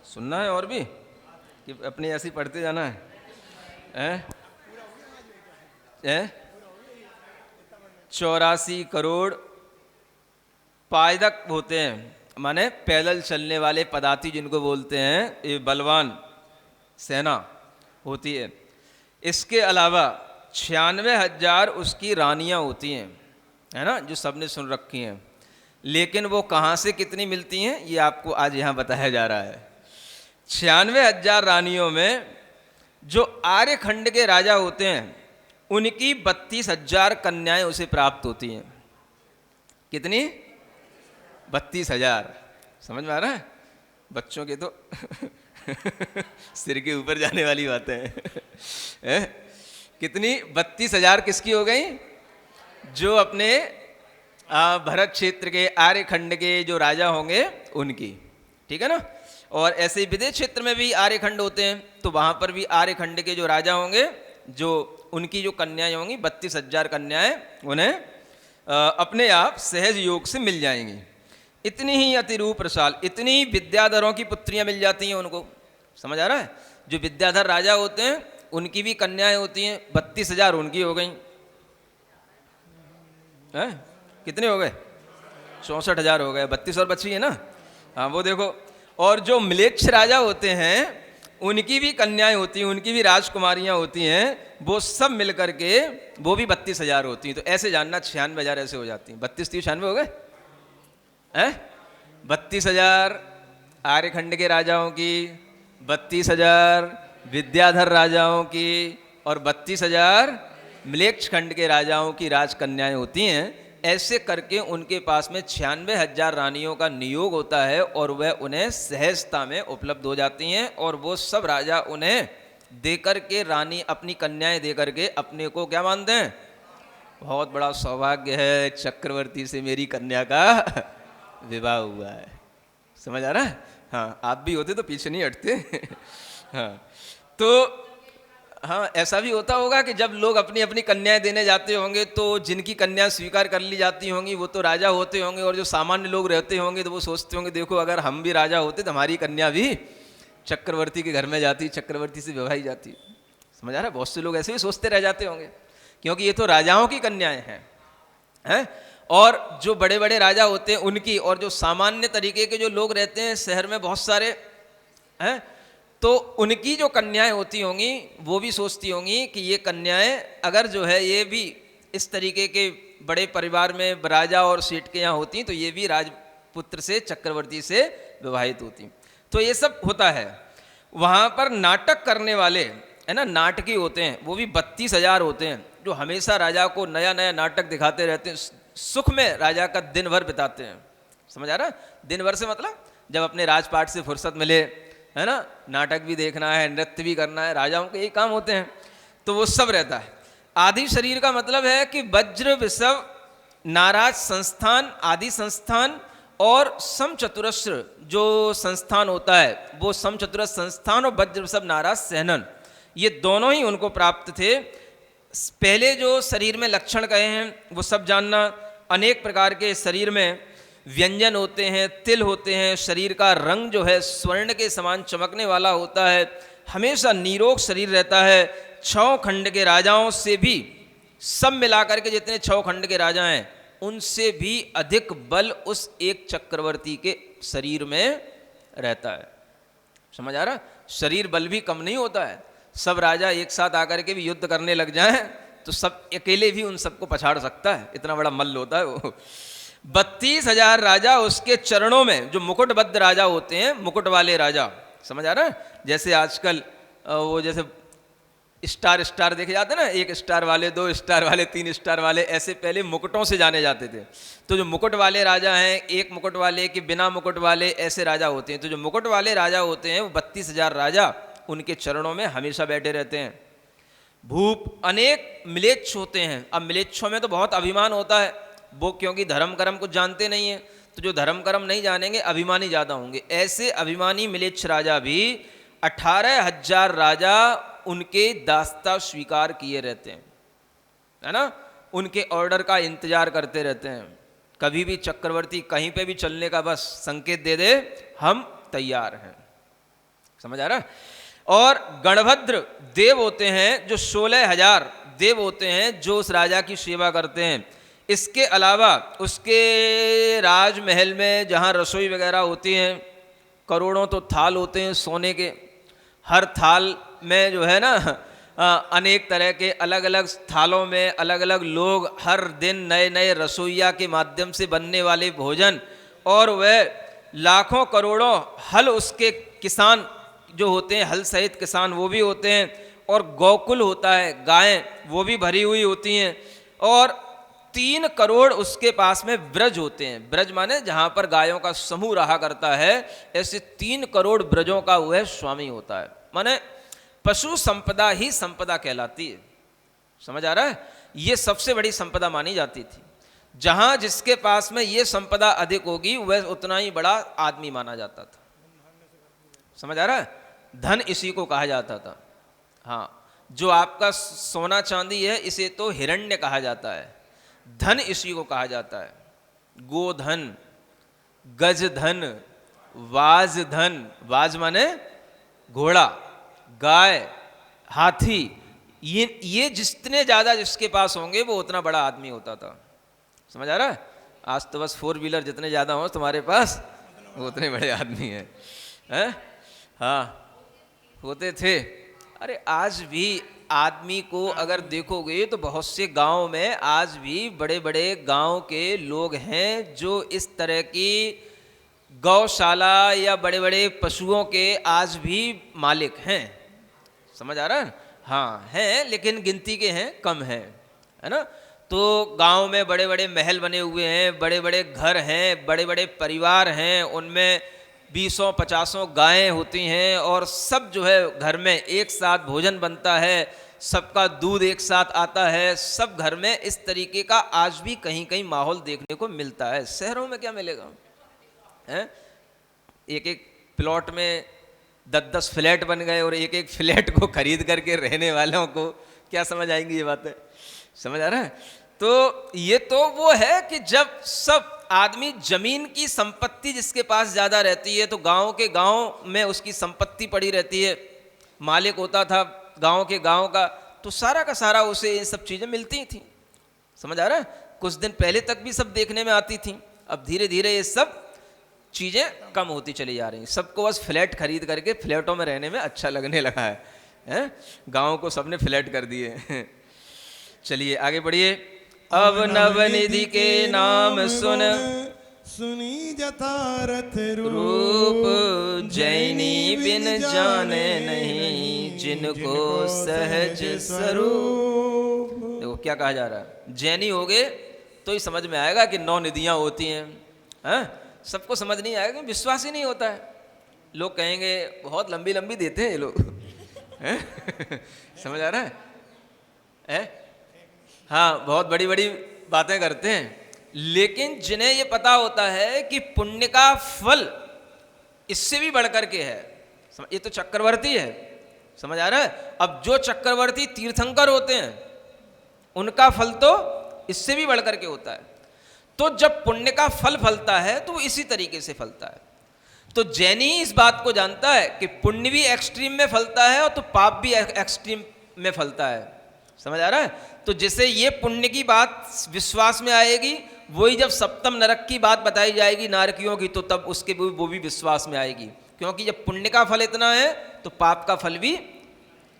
सुनना है और भी कि अपनी ऐसी पढ़ते जाना है? 84 करोड़ पायदक होते हैं, माने पैदल चलने वाले पदाती जिनको बोलते हैं, ये बलवान सेना होती है। इसके अलावा 96,000 उसकी रानियां होती हैं, है ना, जो सबने सुन रखी हैं। लेकिन वो कहाँ से कितनी मिलती हैं ये आपको आज यहाँ बताया जा रहा है। 96,000 रानियों में जो आर्यखंड के राजा होते हैं उनकी 32,000 कन्याएं उसे प्राप्त होती हैं। कितनी? 32,000। समझ में आ रहा है? बच्चों के तो सिर के ऊपर जाने वाली बातें हैं। कितनी? 32,000 किसकी हो गई? जो अपने भरत क्षेत्र के आर्यखंड के जो राजा होंगे उनकी, ठीक है ना। और ऐसे ही विदेश क्षेत्र में भी आर्यखंड होते हैं, तो वहाँ पर भी आर्यखंड के जो राजा होंगे, जो उनकी जो कन्याएं होंगी 32,000 कन्याएं उन्हें अपने आप सहज योग से मिल जाएंगी। इतनी ही अतिरूप रसाल, इतनी ही विद्याधरों की पुत्रियां मिल जाती हैं उनको। समझ आ रहा है? जो विद्याधर राजा होते हैं उनकी भी कन्याएं होती हैं, 32,000 उनकी हो गई हैं। कितने हो गए? 64,000 हो गए, 32 और बची है ना। हाँ वो देखो। और जो म्लेच्छ राजा होते हैं उनकी भी कन्याएं होती हैं, उनकी भी राजकुमारियां होती हैं, वो सब मिल करके वो भी 32,000 होती हैं। तो ऐसे जानना 96,000 ऐसे हो जाती हैं। 32 30 96 हो गए हैं। 32,000 आर्यखंड के राजाओं की, 32,000 विद्याधर राजाओं की और 32,000 म्लेच्छ खंड के राजाओं की राजकन्याएं होती हैं। ऐसे करके उनके पास में 96,000 रानियों का नियोग होता है और वह उन्हें सहजता में उपलब्ध हो जाती हैं। और वो सब राजा उन्हें देकर के, रानी अपनी कन्याएं देकर के अपने को क्या मानते हैं? बहुत बड़ा सौभाग्य है, चक्रवर्ती से मेरी कन्या का विवाह हुआ है। समझ आ रहा है? हाँ, आप भी होते तो पीछे नहीं हटते। हाँ, तो हाँ ऐसा भी होता होगा कि जब लोग अपनी अपनी कन्याएं देने जाते होंगे तो जिनकी कन्या स्वीकार कर ली जाती होंगी वो तो राजा होते होंगे, और जो सामान्य लोग रहते होंगे तो वो सोचते होंगे देखो अगर हम भी राजा होते तो हमारी कन्या भी चक्रवर्ती के घर में जाती, चक्रवर्ती से विवाही जाती। समझ आ रहा है? बहुत से लोग ऐसे ही सोचते रह जाते होंगे, क्योंकि ये तो राजाओं की कन्याएं हैं। और जो बड़े बड़े राजा होते हैं उनकी, और जो सामान्य तरीके के जो लोग रहते हैं शहर में बहुत सारे हैं, तो उनकी जो कन्याएं होती होंगी वो भी सोचती होंगी कि ये कन्याएं अगर जो है ये भी इस तरीके के बड़े परिवार में राजा और सेठ के यहाँ होती तो ये भी राजपुत्र से, चक्रवर्ती से विवाहित होती। तो ये सब होता है। वहाँ पर नाटक करने वाले है ना, नाटकी होते हैं, वो भी 32,000 होते हैं, जो हमेशा राजा को नया नया नाटक दिखाते रहते हैं। सुख में राजा का दिन भर बिताते हैं। समझ आ रहा है? दिन भर से मतलब जब अपने राजपाट से फुर्सत मिले, है ना, नाटक भी देखना है, नृत्य भी करना है, राजाओं के यही काम होते हैं, तो वो सब रहता है। आदि शरीर का मतलब है कि वज्र विषव नाराज संस्थान, आदि संस्थान और समचतुरस्र जो संस्थान होता है वो समचतुरस्र संस्थान और वज्र विषव नाराज सहनन, ये दोनों ही उनको प्राप्त थे। पहले जो शरीर में लक्षण कहे हैं वो सब जानना। अनेक प्रकार के शरीर में व्यंजन होते हैं, तिल होते हैं, शरीर का रंग जो है स्वर्ण के समान चमकने वाला होता है, हमेशा निरोग शरीर रहता है। 6 खंड के राजाओं से भी, सब मिलाकर के जितने 6 खंड के राजा हैं उनसे भी अधिक बल उस एक चक्रवर्ती के शरीर में रहता है। समझ आ रहा? शरीर बल भी कम नहीं होता है। सब राजा एक साथ आकर के भी युद्ध करने लग जाएं तो सब अकेले भी उन सबको पछाड़ सकता है, इतना बड़ा मल्ल होता है वो। 32,000 राजा उसके चरणों में, जो मुकुटबद्ध राजा होते हैं, मुकुट वाले राजा। समझ आ रहा है? जैसे आजकल वो जैसे स्टार देखे जाते हैं ना, 1 स्टार वाले, 2 स्टार वाले, 3 स्टार वाले, ऐसे पहले मुकुटों से जाने जाते थे। तो जो मुकुट वाले राजा हैं, एक मुकुट वाले कि बिना मुकुट वाले, ऐसे राजा होते हैं। तो जो मुकुट वाले राजा होते हैं वो 32,000 राजा उनके चरणों में हमेशा बैठे रहते हैं। भूप अनेक म्लेच्छ होते हैं। अब म्लेच्छों में तो बहुत अभिमान होता है, वो क्योंकि धर्म कर्म कुछ जानते नहीं हैं, तो जो धर्म कर्म नहीं जानेंगे अभिमानी ज़्यादा होंगे। ऐसे अभिमानी म्लेच्छ राजा भी 18,000 राजा उनके दास्ता स्वीकार किए रहते हैं, है ना, उनके ऑर्डर का इंतजार करते रहते हैं। कभी भी चक्रवर्ती कहीं पे भी चलने का बस संकेत दे दे, हम तैयार हैं। समझ आ रहा है? और गणभद्र देव होते हैं, जो 16,000 देव होते हैं जो उस राजा की सेवा करते हैं। इसके अलावा उसके राजमहल में जहाँ रसोई वगैरह होती हैं, करोड़ों तो थाल होते हैं सोने के। हर थाल में जो है ना अनेक तरह के अलग अलग थालों में अलग अलग लोग, हर दिन नए नए रसोइया के माध्यम से बनने वाले भोजन, और वह लाखों करोड़ों हल उसके किसान जो होते हैं, हल सहित किसान वो भी होते हैं। और गौकुल होता है, गायें वो भी भरी हुई होती हैं। और 3 करोड़ उसके पास में ब्रज होते हैं। ब्रज माने जहाँ पर गायों का समूह रहा करता है, ऐसे 3 करोड़ ब्रजों का वह स्वामी होता है। माने पशु संपदा ही संपदा कहलाती है। समझ आ रहा है? ये सबसे बड़ी संपदा मानी जाती थी। जहां जिसके पास में ये संपदा अधिक होगी वह उतना ही बड़ा आदमी माना जाता था। समझ आ रहा है? धन इसी को कहा जाता था। हाँ, जो आपका सोना चांदी है इसे तो हिरण्य कहा जाता है, धन इसी को कहा जाता है। गोधन, गजधन, वाजधन, वाज माने घोड़ा, गाय, हाथी, ये जितने ज़्यादा जिसके पास होंगे वो उतना बड़ा आदमी होता था। समझ आ रहा है? आज तो बस 4 व्हीलर जितने ज़्यादा हो तुम्हारे पास वो उतने बड़े आदमी हैं। हाँ, होते थे। अरे आज भी आदमी को अगर देखोगे तो बहुत से गांव में आज भी बड़े बड़े गांव के लोग हैं जो इस तरह की गौशाला या बड़े बड़े पशुओं के आज भी मालिक हैं। समझ आ रहा है? हाँ हैं, लेकिन गिनती के हैं, कम हैं, है ना। तो गांव में बड़े बड़े महल बने हुए हैं, बड़े बड़े घर हैं, बड़े बड़े परिवार हैं, उनमें 20-50 गायें होती हैं और सब जो है घर में एक साथ भोजन बनता है, सबका दूध एक साथ आता है, सब घर में इस तरीके का आज भी कहीं कहीं माहौल देखने को मिलता है। शहरों में क्या मिलेगा? हैं? एक एक प्लॉट में 10-10 फ्लैट बन गए और एक एक फ्लैट को खरीद करके रहने वालों को क्या समझ आएंगी ये बातें? समझ आ रहा है? तो ये तो वो है कि जब सब आदमी जमीन की संपत्ति जिसके पास ज़्यादा रहती है तो गांव के गांव में उसकी संपत्ति पड़ी रहती है, मालिक होता था गांव के गांव का, तो सारा का सारा उसे ये सब चीज़ें मिलती थी। समझ आ रहा है? कुछ दिन पहले तक भी सब देखने में आती थी, अब धीरे धीरे ये सब चीज़ें कम होती चली जा रही हैं। सबको बस फ्लैट खरीद करके फ्लैटों में रहने में अच्छा लगने लगा है? गाँव को सबने फ्लैट कर दिए। चलिए आगे बढ़िए। अब नवनिधि के नाम सुन सुनी जथारथ रूप, जैनी बिन जाने नहीं जिनको सहज स्वरूप। देखो क्या कहा जा रहा है, जैनी होगे तो ही समझ में आएगा कि 9 निधियां होती हैं। सबको समझ नहीं आएगा, विश्वास ही नहीं होता है। लोग कहेंगे बहुत लंबी लंबी देते हैं ये लोग। समझ आ रहा है? हाँ, बहुत बड़ी बड़ी बातें करते हैं, लेकिन जिन्हें ये पता होता है कि पुण्य का फल इससे भी बढ़कर के है। ये तो चक्रवर्ती है। समझ आ रहा है? अब जो चक्रवर्ती तीर्थंकर होते हैं उनका फल तो इससे भी बढ़कर के होता है। तो जब पुण्य का फल फलता है तो इसी तरीके से फलता है। तो जैनी इस बात को जानता है कि पुण्य भी एक्सट्रीम में फलता है और तो पाप भी एक्सट्रीम में फलता है। समझ आ रहा है? तो जैसे ये पुण्य की बात विश्वास में आएगी, वही जब सप्तम नरक की बात बताई जाएगी नारकियों की, तो तब उसके वो भी विश्वास में आएगी, क्योंकि जब पुण्य का फल इतना है तो पाप का फल भी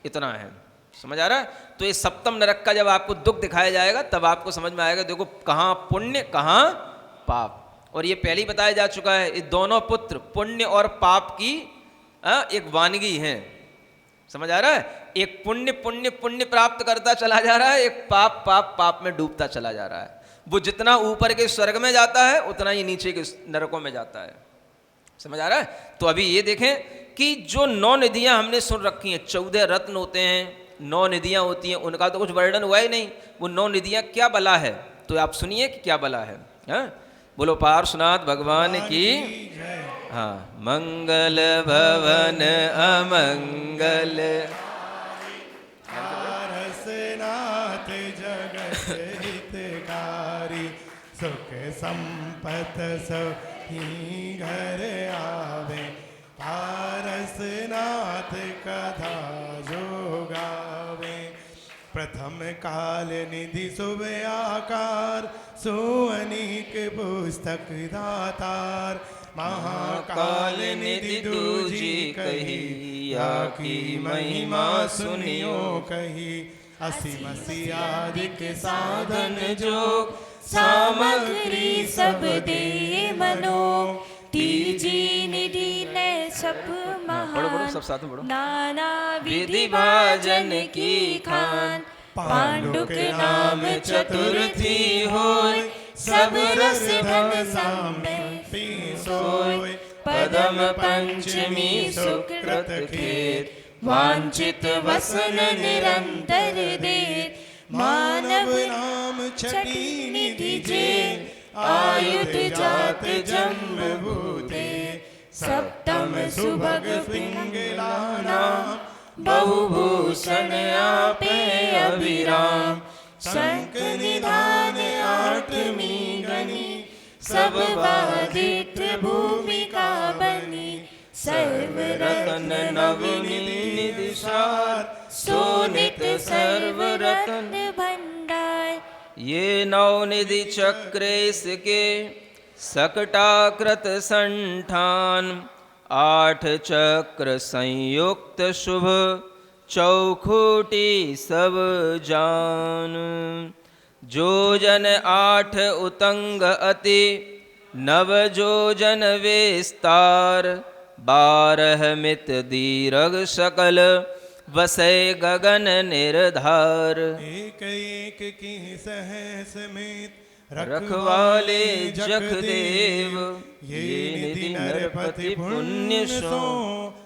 इतना है। समझ आ रहा है? तो ये सप्तम नरक का जब आपको दुख दिखाया जाएगा तब आपको समझ में आएगा, देखो कहाँ पुण्य कहाँ पाप। और ये पहले ही बताया जा चुका है, ये दोनों पुत्र पुण्य और पाप की एक वानगी हैं। समझ आ रहा है? एक पुण्य पुण्य पुण्य प्राप्त करता चला जा रहा है, एक पाप पाप पाप में डूबता चला जा रहा है। वो जितना ऊपर के स्वर्ग में जाता है उतना ही नीचे के नरकों में जाता है। समझ आ रहा है? तो अभी ये देखें कि जो 9 निधियां हमने सुन रखी हैं, 14 रत्न होते हैं, 9 निधियां होती हैं, उनका तो कुछ वर्णन हुआ ही नहीं। वो 9 निधियां क्या बला है, तो आप सुनिए कि क्या बला है। बोलो पार्श्वनाथ भगवान की। हाँ, मंगल भवन अमंगल पारसनाथ जगत हितकारी, सुख संपत सही घर आवे। पारसनाथ कथा जो गावे, प्रथम काल निधि शुभ आकार, सोअनीक पुस्तक दातार। महाकाल निधि दूजी कही, या की महिमा सुनियो कही। असीम सियादिक साधन जो, सामग्री सब दे मनो। तीजी निधि ने सब पढ़ो पढ़ो सब साथ में पढ़ो। नाना विधि भाजन की खान, पांडु के नाम चतुर्थी होय। सब रस धन साम्य सोय, पदम पंचमी सुकृत खेत। वांछित वसन निरंतर देत, मानव नाम छठी निधि जे आयुध जात जन्म भूते सप्तम सुभग पिंगला नाम बहुभूषण आपे अभिराम शंख निधान आठवीं गनी सब बाधित भूमिका बनी सर्व रतन नवनिधि सार सोनित सर्व रतन भंडार ये नवनिधि चक्रेश के सकटाकृत संठान 8 चक्र संयुक्त शुभ चौखुटी सब जान जोजन 8 उतंग अति नव जोजन विस्तार 12 मित दीर्घ सकल वसै गगन निर्धार एक एक की सहस में रखवाले जख देव ये निधि नरपति पुण्य सो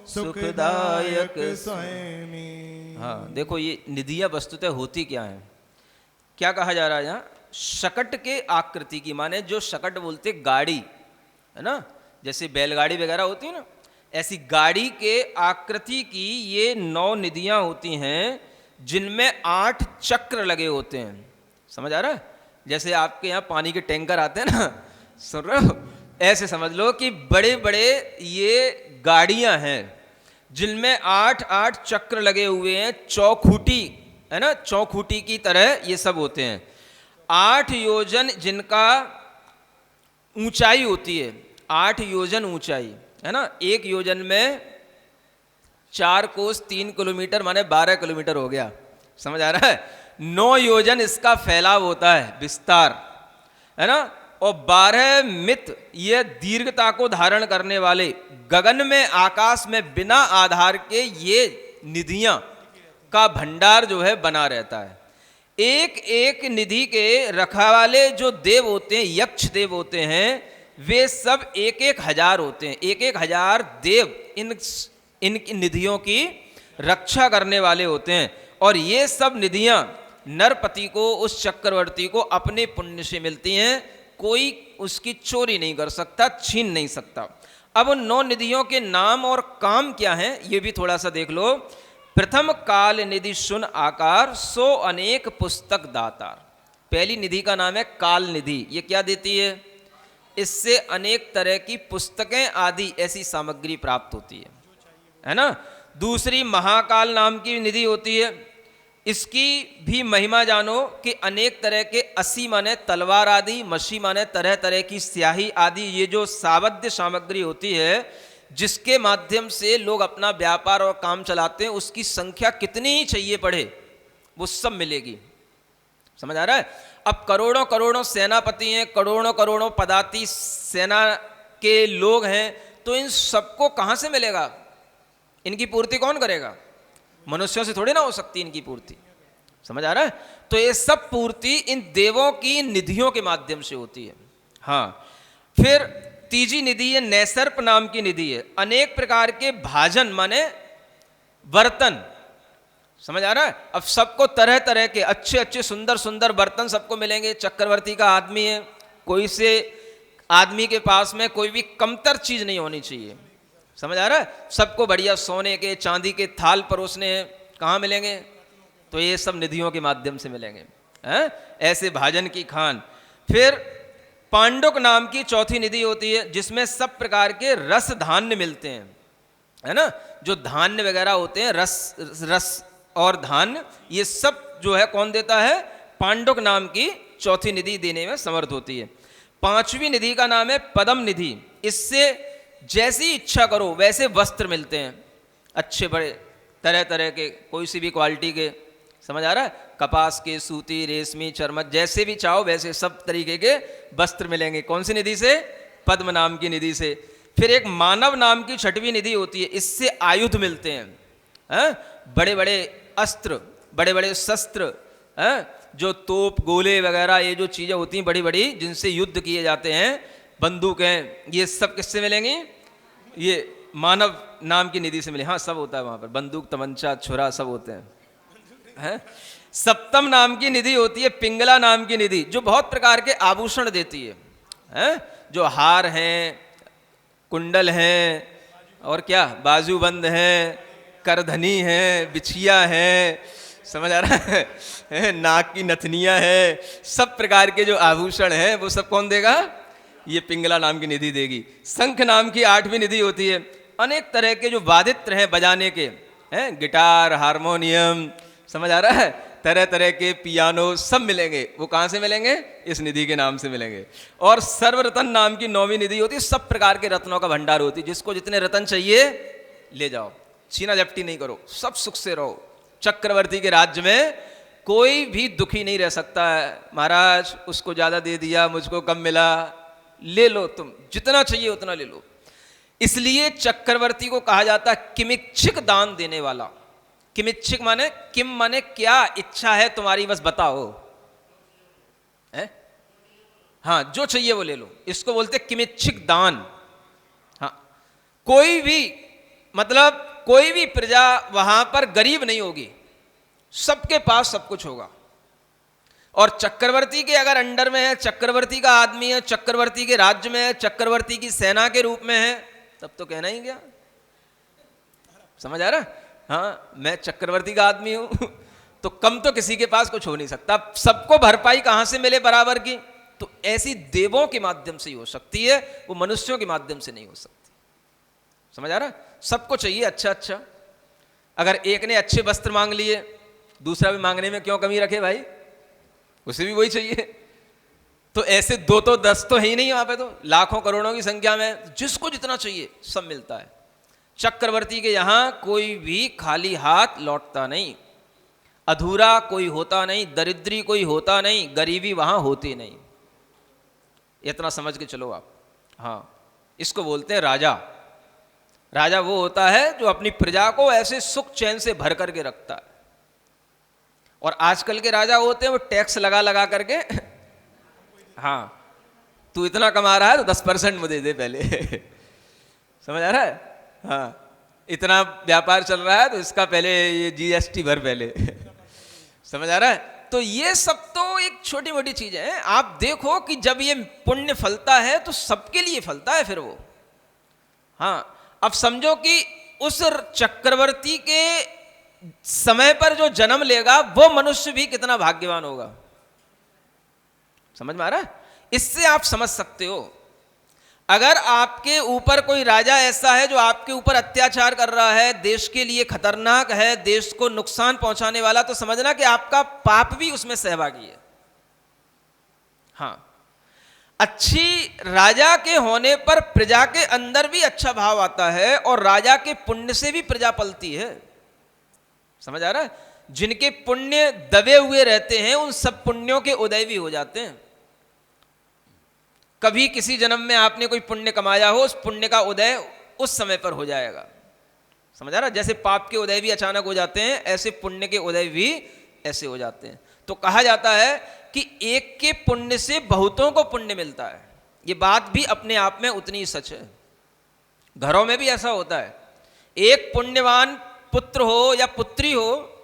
सुखदायक स्वयं। हाँ देखो ये निधियाँ वस्तुतः होती क्या है, क्या कहा जा रहा है यहाँ, शकट के आकृति की, माने जो शकट बोलते गाड़ी है ना, जैसे बैलगाड़ी वगैरह होती है ना, ऐसी गाड़ी के आकृति की ये 9 निधियाँ होती हैं जिनमें 8 चक्र लगे होते हैं। समझ आ रहा है? जैसे आपके यहाँ पानी के टैंकर आते हैं ना, सुन रहे हो, ऐसे समझ लो कि बड़े बड़े ये गाड़ियाँ हैं जिनमें 8 चक्र लगे हुए हैं, चौखुटी है ना, चौखुटी की तरह ये सब होते हैं। 8 योजन जिनका ऊंचाई होती है, 8 योजन ऊंचाई है ना, 1 योजन में 4 कोस 3 किलोमीटर माने 12 किलोमीटर हो गया। समझ आ रहा है? 9 योजन इसका फैलाव होता है, विस्तार है ना, और 12 मित ये दीर्घता को धारण करने वाले गगन में आकाश में बिना आधार के ये निधियां का भंडार जो है बना रहता है। एक एक निधि के रखवाले जो देव होते हैं, यक्ष देव होते हैं, वे सब 1,000 होते हैं। 1,000 देव इन निधियों की रक्षा करने वाले होते हैं। और ये सब निधियां नरपति को, उस चक्रवर्ती को अपने पुण्य से मिलती हैं, कोई उसकी चोरी नहीं कर सकता, छीन नहीं सकता। अब उन 9 निधियों के नाम और काम क्या हैं ये भी थोड़ा सा देख लो। प्रथम काल निधि सुन आकार सो अनेक पुस्तक दातार। पहली निधि का नाम है काल निधि। ये क्या देती है? इससे अनेक तरह की पुस्तकें आदि ऐसी सामग्री प्राप्त होती है ना। दूसरी महाकाल नाम की निधि होती है। इसकी भी महिमा जानो कि अनेक तरह के 80 माने तलवार आदि, मशी माने तरह तरह की स्याही आदि, ये जो सावध्य सामग्री होती है जिसके माध्यम से लोग अपना व्यापार और काम चलाते हैं, उसकी संख्या कितनी ही चाहिए पड़े वो सब मिलेगी। समझ आ रहा है? अब करोड़ों करोड़ों सेनापति हैं, करोड़ों करोड़ों पदाति सेना के लोग हैं, तो इन सबको कहाँ से मिलेगा? इनकी पूर्ति कौन करेगा? मनुष्यों से थोड़ी ना हो सकती इनकी पूर्ति। समझ आ रहा है? तो ये सब पूर्ति इन देवों की निधियों के माध्यम से होती है। हाँ, फिर तीजी निधि ये नैसर्प नाम की निधि है। अनेक प्रकार के भाजन माने बर्तन। समझ आ रहा है? अब सबको तरह तरह के अच्छे अच्छे सुंदर सुंदर बर्तन सबको मिलेंगे। चक्रवर्ती का आदमी है, कोई से आदमी के पास में कोई भी कमतर चीज नहीं होनी चाहिए। समझ आ रहा है? सबको बढ़िया सोने के चांदी के थाल परोसने हैं। कहाँ मिलेंगे? तो ये सब निधियों के माध्यम से मिलेंगे। ऐसे भाजन की खान। फिर पांडुक नाम की चौथी निधि होती है जिसमें सब प्रकार के रस धान्य मिलते हैं, है ना। जो धान्य वगैरह होते हैं, रस और धान्य, ये सब जो है कौन देता है? पांडुक नाम की चौथी निधि देने में समर्थ होती है। 5वीं निधि का नाम है पद्म निधि। इससे जैसी इच्छा करो वैसे वस्त्र मिलते हैं, अच्छे बड़े तरह तरह के, कोई सी भी क्वालिटी के। समझ आ रहा है? कपास के, सूती, रेशमी, चर्मत, जैसे भी चाहो वैसे सब तरीके के वस्त्र मिलेंगे। कौन सी निधि से? पद्म नाम की निधि से। फिर एक मानव नाम की 6वीं निधि होती है। इससे आयुध मिलते हैं, बड़े बड़े अस्त्र, बड़े बड़े शस्त्र, जो तोप गोले वगैरह, ये जो चीज़ें होती हैं बड़ी बड़ी जिनसे युद्ध किए जाते हैं, बंदूकें, ये सब किससे मिलेंगी? ये मानव नाम की निधि से मिले। हाँ, सब होता है वहाँ पर, बंदूक, तमंचा, छुरा सब होते हैं। है। सप्तम नाम की निधि होती है पिंगला नाम की निधि, जो बहुत प्रकार के आभूषण देती है? जो हार हैं, कुंडल हैं, और क्या बाजूबंद हैं, करधनी है, बिछिया है, समझ आ रहा है, नाक की नथनियाँ है, सब प्रकार के जो आभूषण हैं वो सब कौन देगा? ये पिंगला नाम की निधि देगी। शंख नाम की 8वीं निधि होती है। अनेक तरह के जो वादित्र हैं बजाने के, हैं गिटार, हारमोनियम, समझ आ रहा है, तरह तरह के पियानो सब मिलेंगे। वो कहाँ से मिलेंगे? इस निधि के नाम से मिलेंगे। और सर्वरतन नाम की 9वीं निधि होती है। सब प्रकार के रत्नों का भंडार होती है। जिसको जितने रत्न चाहिए ले जाओ, छीना झपटी नहीं करो, सब सुख से रहो। चक्रवर्ती के राज्य में कोई भी दुखी नहीं रह सकता है। महाराज उसको ज़्यादा दे दिया, मुझको कम मिला, ले लो, तुम जितना चाहिए उतना ले लो। इसलिए चक्रवर्ती को कहा जाता है किमिच्छिक दान देने वाला। किमिच्छिक माने, किम माने क्या इच्छा है तुम्हारी, बस बताओ, है? हाँ, जो चाहिए वो ले लो, इसको बोलते किमिच्छिक दान। हाँ, कोई भी मतलब कोई भी प्रजा वहां पर गरीब नहीं होगी, सबके पास सब कुछ होगा। और चक्रवर्ती के अगर अंडर में है, चक्रवर्ती का आदमी है, चक्रवर्ती के राज्य में है, चक्रवर्ती की सेना के रूप में है, तब तो कहना ही क्या, समझ आ रहा? हाँ, मैं चक्रवर्ती का आदमी हूं तो कम तो किसी के पास कुछ हो नहीं सकता। सबको भरपाई कहां से मिले बराबर की? तो ऐसी देवों के माध्यम से ही हो सकती है, वो मनुष्यों के माध्यम से नहीं हो सकती। समझ आ रहा? सबको चाहिए अच्छा अच्छा। अगर एक ने अच्छे वस्त्र मांग लिए, दूसरा भी मांगने में क्यों कमी रखे भाई? उसे भी वही चाहिए। तो ऐसे 2 तो 10 तो है ही नहीं वहां पे, तो लाखों करोड़ों की संख्या में जिसको जितना चाहिए सब मिलता है। चक्रवर्ती के यहां कोई भी खाली हाथ लौटता नहीं, अधूरा कोई होता नहीं, दरिद्री कोई होता नहीं, गरीबी वहां होती नहीं। इतना समझ के चलो आप। हाँ, इसको बोलते हैं राजा। राजा वो होता है जो अपनी प्रजा को ऐसे सुख चैन से भर करके रखता है। और आजकल के राजा होते हैं वो टैक्स लगा लगा करके हाँ, तू इतना कमा रहा है तो 10% मुझे दे पहले समझ आ रहा है? हाँ, इतना व्यापार चल रहा है तो इसका पहले ये GST भर पहले समझ आ रहा है? तो ये सब तो एक छोटी मोटी चीजें हैं। आप देखो कि जब ये पुण्य फलता है तो सबके लिए फलता है फिर वो। हाँ, अब समझो कि उस चक्रवर्ती के समय पर जो जन्म लेगा वो मनुष्य भी कितना भाग्यवान होगा। समझ में आ रहा है? इससे आप समझ सकते हो, अगर आपके ऊपर कोई राजा ऐसा है जो आपके ऊपर अत्याचार कर रहा है, देश के लिए खतरनाक है, देश को नुकसान पहुंचाने वाला, तो समझना कि आपका पाप भी उसमें सहभागी है। हाँ, अच्छी राजा के होने पर प्रजा के अंदर भी अच्छा भाव आता है और राजा के पुण्य से भी प्रजा पलती है। समझ आ रहा है? जिनके पुण्य दबे हुए रहते हैं उन सब पुण्यों के उदय भी हो जाते हैं। कभी किसी जन्म में आपने कोई पुण्य कमाया हो, उस पुण्य का उदय उस समय पर हो जाएगा। समझ आ रहा? जैसे पाप के उदय भी अचानक हो जाते हैं, ऐसे पुण्य के उदय भी ऐसे हो जाते हैं। तो कहा जाता है कि एक के पुण्य से बहुतों को पुण्य मिलता है। ये बात भी अपने आप में उतनी ही सच है। घरों में भी ऐसा होता है, एक पुण्यवान पुत्र हो या पुत्री हो,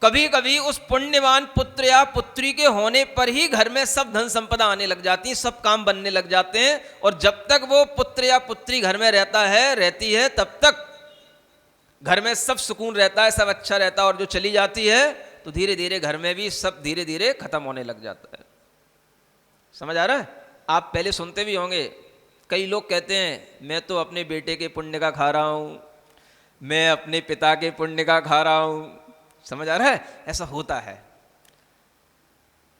कभी कभी उस पुण्यवान पुत्र या पुत्री के होने पर ही घर में सब धन संपदा आने लग जाती है, सब काम बनने लग जाते हैं। और जब तक वो पुत्र या पुत्री घर में रहता है, रहती है, तब तक घर में सब सुकून रहता है, सब अच्छा रहता है। और जो चली जाती है तो धीरे धीरे घर में भी सब धीरे धीरे खत्म होने लग जाता है। समझ आ रहा है? आप पहले सुनते भी होंगे, कई लोग कहते हैं मैं तो अपने बेटे के पुण्य का खा रहा हूं, मैं अपने पिता के पुण्य का खा रहा हूं। समझ आ रहा है? ऐसा होता है।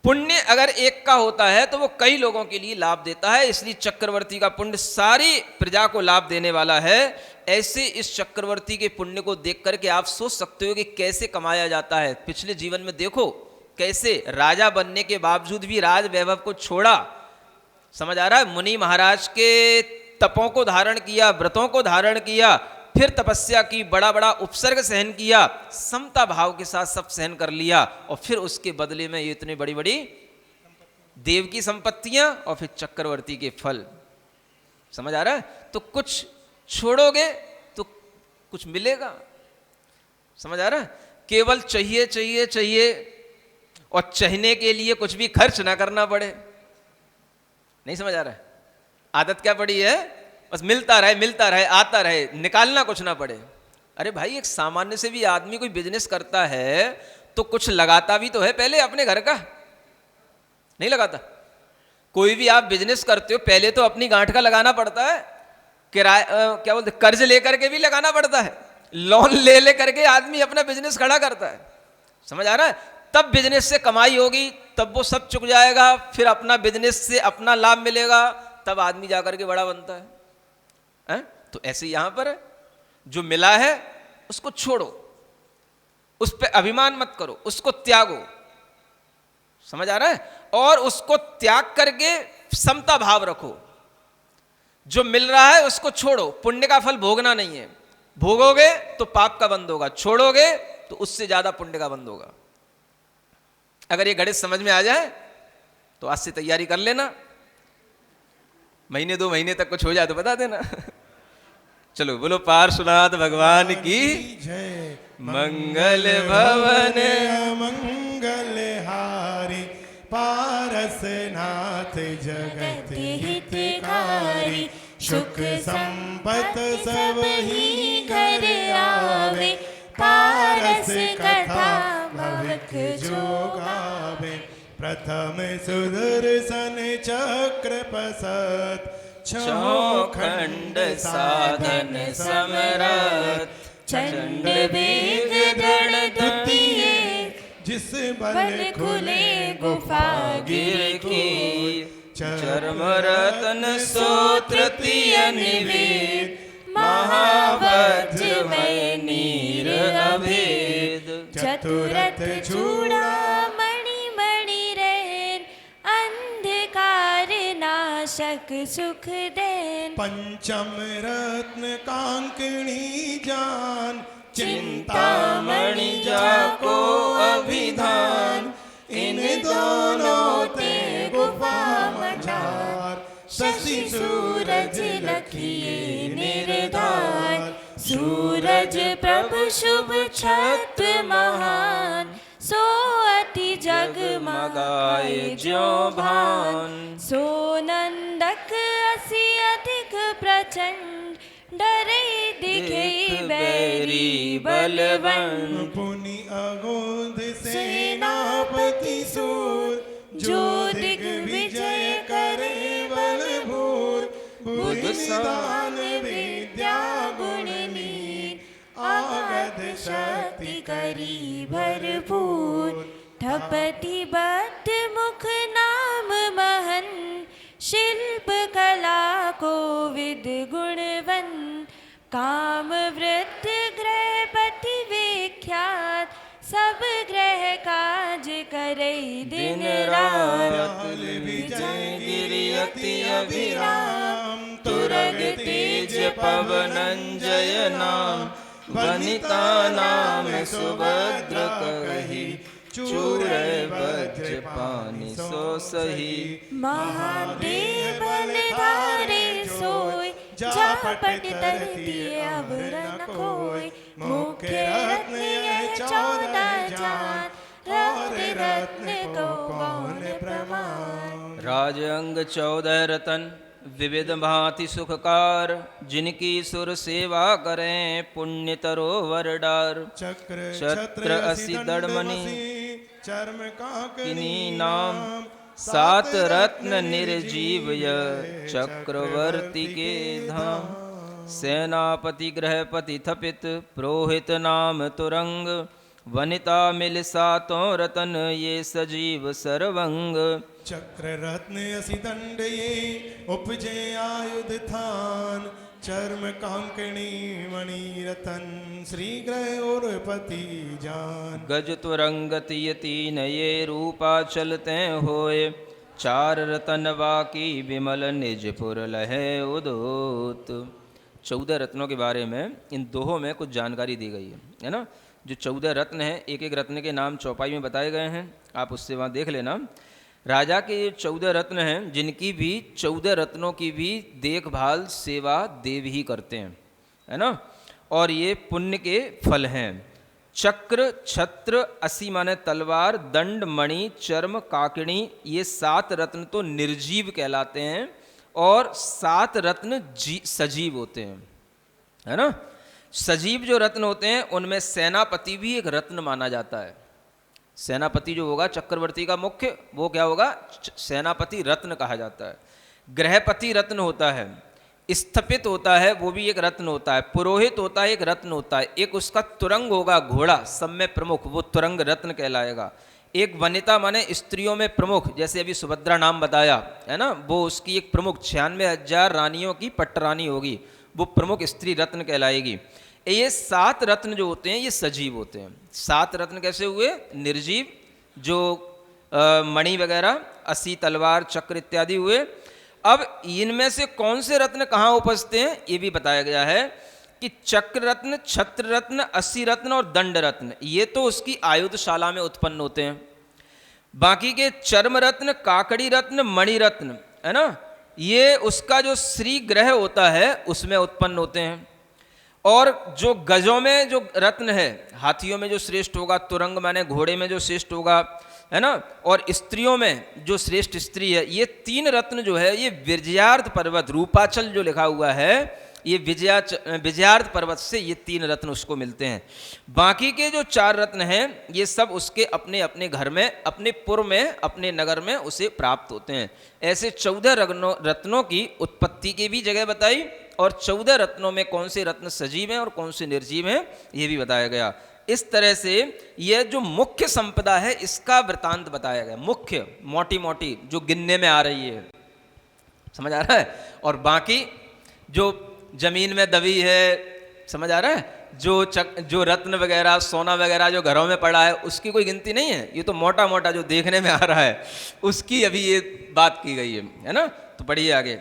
पुण्य अगर एक का होता है तो वो कई लोगों के लिए लाभ देता है, इसलिए चक्रवर्ती का पुण्य सारी प्रजा को लाभ देने वाला है। ऐसे इस चक्रवर्ती के पुण्य को देख करके आप सोच सकते हो कि कैसे कमाया जाता है। पिछले जीवन में देखो कैसे राजा बनने के बावजूद भी राज वैभव को छोड़ा। समझ आ रहा है? मुनि महाराज के तपों को धारण किया, व्रतों को धारण किया, फिर तपस्या की, बड़ा बड़ा उपसर्ग सहन किया, समता भाव के साथ सब सहन कर लिया, और फिर उसके बदले में ये इतनी बड़ी बड़ी देव की संपत्तियां और फिर चक्रवर्ती के फल। समझ आ रहा है? तो कुछ छोड़ोगे तो कुछ मिलेगा। समझ आ रहा है? केवल चाहिए चाहिए चाहिए, और चाहने के लिए कुछ भी खर्च ना करना पड़े। नहीं समझ आ रहा है? आदत क्या पड़ी है? बस मिलता रहे, आता रहे, निकालना कुछ ना पड़े। अरे भाई, एक सामान्य से भी आदमी कोई बिजनेस करता है तो कुछ लगाता भी तो है पहले अपने घर का, नहीं लगाता? कोई भी आप बिजनेस करते हो पहले तो अपनी गांठ का लगाना पड़ता है, किराए क्या बोलते, कर्ज लेकर के भी लगाना पड़ता है, लोन ले करके आदमी अपना बिजनेस खड़ा करता है। समझ आ रहा है? तब बिजनेस से कमाई होगी, तब वो सब चुक जाएगा, फिर अपना बिजनेस से अपना लाभ मिलेगा, तब आदमी जाकर के बड़ा बनता है? तो ऐसे यहां पर है, जो मिला है उसको छोड़ो, उस पर अभिमान मत करो, उसको त्यागो। समझ आ रहा है? और उसको त्याग करके समता भाव रखो। जो मिल रहा है उसको छोड़ो, पुण्य का फल भोगना नहीं है। भोगोगे तो पाप का बंद होगा, छोड़ोगे तो उससे ज्यादा पुण्य का बंद होगा। अगर ये गणित समझ में आ जाए तो आज से तैयारी कर लेना, महीने 2 महीने तक कुछ हो जाए तो बता देना। चलो बोलो पार्श्वनाथ भगवान की जय। मंगल भवन मंगल हारी पारसनाथ जगत हितकारी, सुख संपत सब ही घर आवे, पारस कथा भवक जो गावे। प्रथम सुदर्शन चक्र पसत, चौखंड साधन समरथ, चंड वेग दृढ़ द्वितीय, जिस बल खुले गुफा गिर की, चर्म रतन सो तृतीय निवेद, महावज्र में नीर अभेद, चतुरथ चूड़ामणि मणि रैन, अंधकार नाशक सुख देन, पंचम रत्न कांकणी जान, चिंतामणि जाको अभिधान, इन दोनों ते गुफा मझार, शशि सूरज लखिए निर्धार, सूरज प्रभ शुभ छत्र महान, सो अति जगमगाए ज्यों भान, सो नंदक असी अधिक प्रचंड, डरे दिखे बैरी बलवंत, पुनि अगोध सेनापति सूर, जो दिग्विजय करे बलभूर, बुद्धि निदान विद्या गुण लीन, आगध शक्ति करी भरपूर, ठपति बद्ध मुख नाम महन, शिल्प कला को विद गुणवन, काम वृत्त गृहपति विख्यात, सब ग्रह काज करे दिन रात, विजय गिरि अति अभिराम, तुरग तेज पवनंजय नाम, वनिता नाम सुभद्र कही, चूर वज्र पानि सो सही, महादेव बलधारे सोय, जापट तरती अब न कोय, मुख्य रत्न यह 14 जान, रत्न रत्न को कौन प्रमाण। राज अंग 14 रतन, विविध भांति सुखकार, जिनकी सुर सेवा करें पुण्य तरोवर डार, चक्र छत्र असी दड़मणि चर्म काकनी किनी नाम, 7 रत्न निर्जीव यह चक्रवर्ती के धाम, सेनापति ग्रहपति थपित प्रोहित नाम तुरंग, वनिता मिल 7 रतन ये सजीव सर्वंग, चक्र रत्न असी दंड ये उपजे आयुध थान, चर्म कांकणी मणि रतन श्री ग्रह और पति जान, गज तुरंगति 3 ये रूपा चलते होए, 4 रतन बाकी विमल निजपुर लहे उदोत। 14 रत्नों के बारे में इन दोहों में कुछ जानकारी दी गई है ना। जो 14 रत्न हैं, एक एक रत्न के नाम चौपाई में बताए गए हैं, आप उससे वहाँ देख लेना। राजा के 14 रत्न हैं, जिनकी भी 14 रत्नों की भी देखभाल सेवा देव ही करते हैं, है ना। और ये पुण्य के फल हैं। चक्र, छत्र, असी माने तलवार, दंड, मणि, चर्म, काकिणी, ये 7 रत्न तो निर्जीव कहलाते हैं और 7 रत्न सजीव होते हैं, है ना। सजीव जो रत्न होते हैं उनमें सेनापति भी एक रत्न माना जाता है। सेनापति जो होगा चक्रवर्ती का मुख्य, वो क्या होगा, सेनापति रत्न कहा जाता है। गृहपति रत्न होता है, स्थपित होता है, वो भी एक रत्न होता है, पुरोहित होता है, एक रत्न होता है, एक उसका तुरंग होगा घोड़ा सब में प्रमुख, वो तुरंग रत्न कहलाएगा। एक वनिता माने स्त्रियों में प्रमुख, जैसे अभी सुभद्रा नाम बताया है ना, वो उसकी एक प्रमुख 96,000 रानियों की पट्टरानी होगी, वो प्रमुख स्त्री रत्न कहलाएगी। ये 7 रत्न जो होते हैं ये सजीव होते हैं। 7 रत्न कैसे हुए, निर्जीव, जो मणि वगैरह, 80 तलवार, चक्र इत्यादि हुए। अब इनमें से कौन से रत्न कहाँ उपजते हैं ये भी बताया गया है कि चक्र रत्न, छत्र रत्न, 80 रत्न और दंड रत्न, ये तो उसकी आयुधशाला में उत्पन्न होते हैं। बाकी के चर्म रत्न, काकड़ी रत्न, मणि रत्न, है ना, ये उसका जो श्री ग्रह होता है उसमें उत्पन्न होते हैं। और जो गजों में जो रत्न है, हाथियों में जो श्रेष्ठ होगा, तुरंग माने घोड़े में जो श्रेष्ठ होगा, है ना, और स्त्रियों में जो श्रेष्ठ स्त्री है, ये 3 रत्न जो है ये विजयार्थ पर्वत, रूपाचल जो लिखा हुआ है, ये विजयार्थ पर्वत से ये 3 रत्न उसको मिलते हैं। बाकी के जो 4 रत्न हैं ये सब उसके अपने अपने घर में, अपने पुर में, अपने नगर में उसे प्राप्त होते हैं। ऐसे 14 रत्नों की उत्पत्ति की भी जगह बताई और 14 रत्नों में कौन से रत्न सजीव हैं और कौन से निर्जीव हैं ये भी बताया गया। इस तरह से यह जो मुख्य संपदा है इसका वृतांत बताया गया। मुख्य मोटी मोटी जो गिनने में आ रही है, समझ आ रहा है, और बाकी जो जमीन में दबी है, समझ आ रहा है, जो रत्न वगैरह सोना वगैरह जो घरों में पड़ा है उसकी कोई गिनती नहीं है। ये तो मोटा मोटा जो देखने में आ रहा है उसकी अभी ये बात की गई है ना। तो पढ़िए आगे।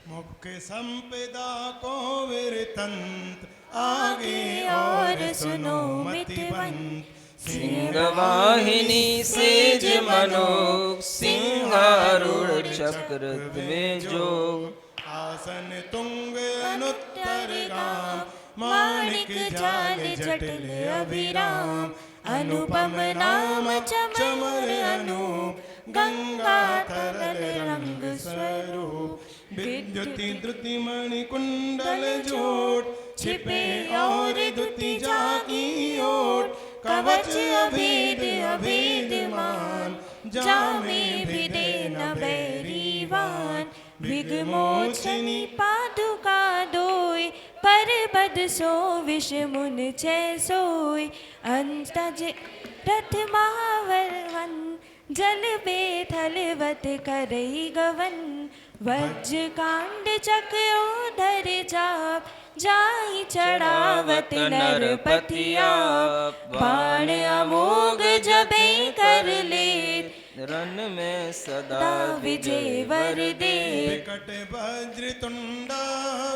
मुख्य संपदा को वृतंत आगे और सुनो मतिवंत। सिंहवाहिनी सेज मनोग, सिंहारूढ़ चक्र में जोग। आसन तुंग अनुत्तर गाम, माणिक जाल जटिल अभिराम। अनुपम नाम चमर अनूप, गंगा तरल रंग स्वरूप। विद्युति द्रुति मणि कुंडल जोड़, छिपे और द्युति जागी ओट। कवच अभेद अभेदमान, जामे भिदे न बैरीवान। विघ्नमोचनी पादुका दोय, परबद सो विष मुन छह सोय। अंतज रथ महावर जल बेथलवत करई गवन। वज्र कांड चक्रोधर जाप, जाई चढ़ावत नरपतिया। बाण अमोघ जबे कर ले, रन में सदा विजय वर दे। विकट वज्र तुंडा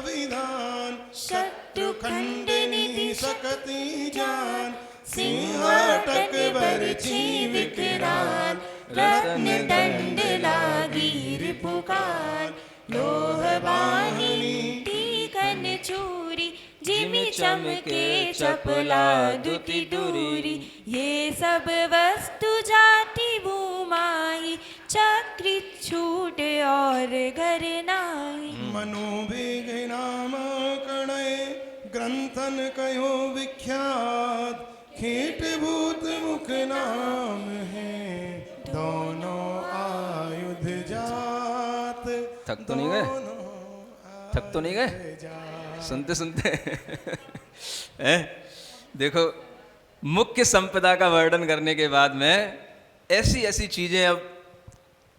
विधान, शत्रु खंडनी सकति जान। सिंहाटक बरछी विकराल, रत्न दंड लागी रिपुकार। लोह वाहिनी तीखन चूरी, जिमि चमके चपला दुति दूरी। ये सब वस्तु जाति भूमाई, चक्र छूट और घर नाई। मनोवेग नाम कणय, ग्रंथन कयो विख्यात। खेट भूत मुख नाम है, दोनों आयुध जात। थक तो नहीं गए, थक तो नहीं गए सुनते सुनते देखो, मुख्य संपदा का वर्णन करने के बाद में ऐसी ऐसी चीजें। अब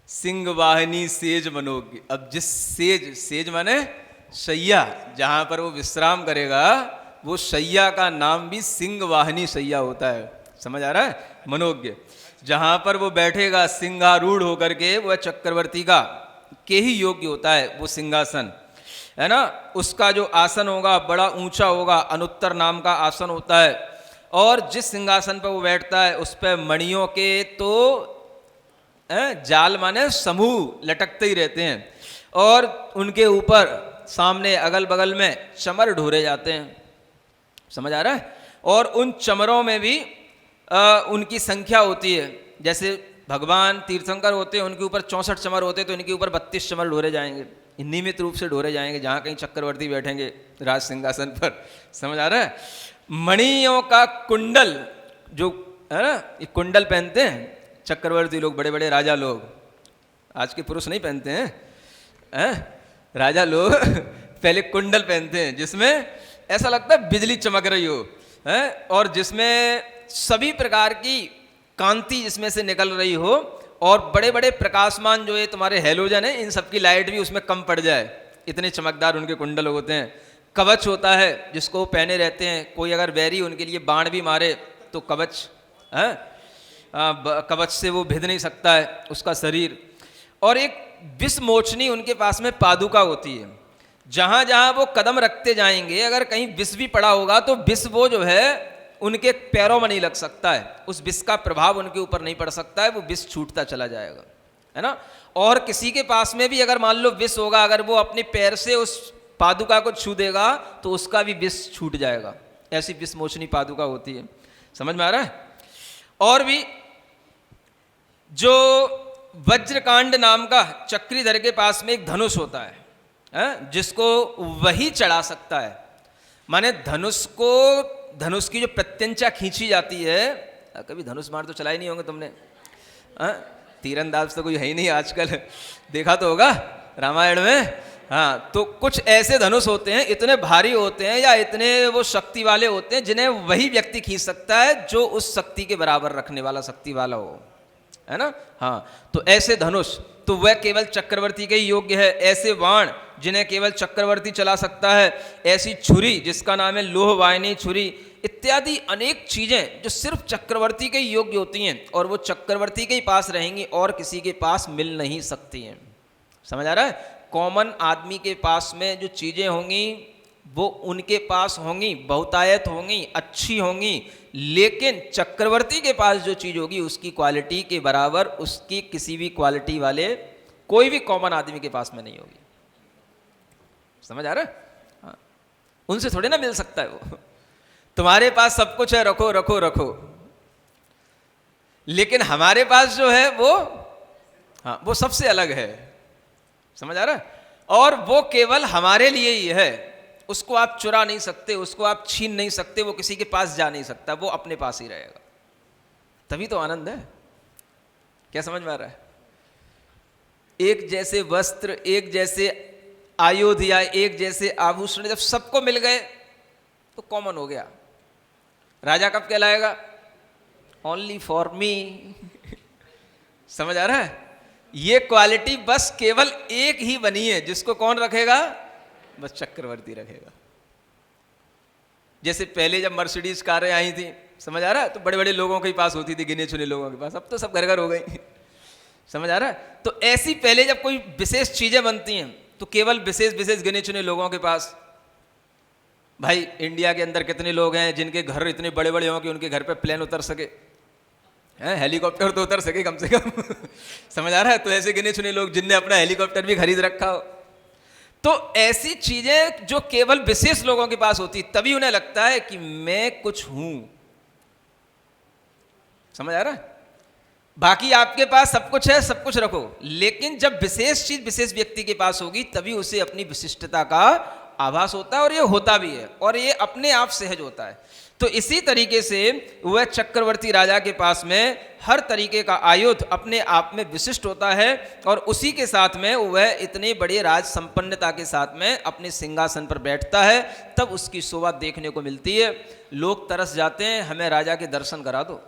सिंह वाहिनी सेज मनोग, अब जिस सेज माने शैया, जहां पर वो विश्राम करेगा वो शैया का नाम भी सिंह वाहिनी शैया होता है, समझ आ रहा है, मनोज्ञ। जहां पर वो बैठेगा सिंहारूढ़ होकर के, वह चक्रवर्ती का के ही योग्य होता है वो सिंहासन, है ना। उसका जो आसन होगा बड़ा ऊंचा होगा, अनुत्तर नाम का आसन होता है। और जिस सिंहासन पर वो बैठता है उस पर मणियों के तो जाल माने समूह लटकते ही रहते हैं, और उनके ऊपर सामने अगल बगल में चमर ढोरे जाते हैं, समझ आ रहा है। और उन चमरों में भी उनकी संख्या होती है। जैसे भगवान तीर्थंकर होते हैं, उनके ऊपर 64 चमर होते हैं, तो इनके ऊपर 32 चमर ढोरे जाएंगे, नियमित रूप से ढोरे जाएंगे जहाँ कहीं चक्रवर्ती बैठेंगे राज सिंहासन पर। समझ आ रहा है? मणियों का कुंडल जो है ना, ये कुंडल पहनते हैं चक्रवर्ती लोग, बड़े बड़े राजा लोग। आज के पुरुष नहीं पहनते हैं, राजा लोग पहले कुंडल पहनते हैं जिसमें ऐसा लगता है बिजली चमक रही हो, है, और जिसमें सभी प्रकार की कांति जिसमें से निकल रही हो, और बड़े बड़े प्रकाशमान जो ये तुम्हारे हैलोजन है, इन सबकी लाइट भी उसमें कम पड़ जाए, इतने चमकदार उनके कुंडल होते हैं। कवच होता है जिसको वो पहने रहते हैं, कोई अगर वैरी उनके लिए बाण भी मारे तो कवच है, कवच से वो भिद नहीं सकता है उसका शरीर। और एक विष मोचनी उनके पास में पादुका होती है, जहाँ जहाँ वो कदम रखते जाएंगे अगर कहीं विष भी पड़ा होगा तो विष वो जो है उनके पैरों में नहीं लग सकता है, उस विष का प्रभाव उनके ऊपर नहीं पड़ सकता है, वो विष छूटता चला जाएगा, है ना। और किसी के पास में भी अगर मान लो विष होगा, अगर वो अपने पैर से उस पादुका को छू देगा तो उसका भी विष छूट जाएगा। ऐसी विष मोचनी पादुका होती है। समझ में आ रहा है? और भी जो वज्रकांड नाम का चक्रीधर के पास में एक धनुष होता है, जिसको वही चढ़ा सकता है। माने धनुष की जो प्रत्यंचा खींची जाती है, कभी धनुष मार तो चलाए नहीं होंगे तुमने, तीरंदाज तो कोई है ही नहीं आजकल, देखा तो होगा रामायण में। हाँ, तो कुछ ऐसे धनुष होते हैं, इतने भारी होते हैं या इतने वो शक्ति वाले होते हैं जिन्हें वही व्यक्ति खींच सकता है जो उस शक्ति के बराबर रखने वाला शक्ति वाला हो, है ना। हाँ, तो ऐसे धनुष तो वह केवल चक्रवर्ती के ही योग्य है। ऐसे बाण जिन्हें केवल चक्रवर्ती चला सकता है। ऐसी छुरी जिसका नाम है लोह वाहिनी छुरी, इत्यादि अनेक चीजें जो सिर्फ चक्रवर्ती के ही योग्य होती हैं और वो चक्रवर्ती के ही पास रहेंगी और किसी के पास मिल नहीं सकती हैं। समझ आ रहा है? कॉमन आदमी के पास में जो चीजें होंगी वो उनके पास होंगी, बहुतायत होंगी, अच्छी होंगी, लेकिन चक्रवर्ती के पास जो चीज होगी उसकी क्वालिटी के बराबर उसकी किसी भी क्वालिटी वाले कोई भी कॉमन आदमी के पास में नहीं होगी। समझ आ रहा है? हाँ, उनसे थोड़े ना मिल सकता है वो। तुम्हारे पास सब कुछ है, रखो रखो रखो, लेकिन हमारे पास जो है वो, हाँ, वो सबसे अलग है। समझ आ रहा है? और वो केवल हमारे लिए ही है, उसको आप चुरा नहीं सकते, उसको आप छीन नहीं सकते, वो किसी के पास जा नहीं सकता, वो अपने पास ही रहेगा। तभी तो आनंद है। क्या समझ में आ रहा है? एक जैसे वस्त्र, एक जैसे आयुध या एक जैसे आभूषण जब सबको मिल गए तो कॉमन हो गया। राजा कब कहलाएगा? Only for me. समझ आ रहा है? ये क्वालिटी बस केवल एक ही बनी है, जिसको कौन रखेगा? बस चक्रवर्ती रखेगा। जैसे पहले जब मर्सिडीज कारें आई थी, समझ आ रहा है, तो बड़े बड़े लोगों के पास होती थी, गिने चुने लोगों के पास, अब तो सब घर घर हो गई। समझ आ रहा है? तो ऐसी पहले जब कोई विशेष चीजें बनती हैं तो केवल विशेष विशेष गिने चुने लोगों के पास। भाई इंडिया के अंदर कितने लोग हैं जिनके घर इतने बड़े बड़े हों कि उनके घर पे प्लेन उतर सके, हैं, हेलीकॉप्टर तो उतर सके कम से कम। समझ आ रहा है? तो ऐसे गिने चुने लोग जिनने अपना हेलीकॉप्टर भी खरीद रखा हो। तो ऐसी चीजें जो केवल विशेष लोगों के पास होती, तभी उन्हें लगता है कि मैं कुछ हूं। समझ आ रहा है? बाकी आपके पास सब कुछ है, सब कुछ रखो, लेकिन जब विशेष चीज विशेष व्यक्ति के पास होगी तभी उसे अपनी विशिष्टता का आभास होता है, और ये होता भी है, और ये अपने आप सहज होता है। तो इसी तरीके से वह चक्रवर्ती राजा के पास में हर तरीके का आयुध अपने आप में विशिष्ट होता है, और उसी के साथ में वह इतने बड़े राज संपन्नता के साथ में अपने सिंहासन पर बैठता है, तब उसकी शोभा देखने को मिलती है। लोग तरस जाते हैं, हमें राजा के दर्शन करा दो।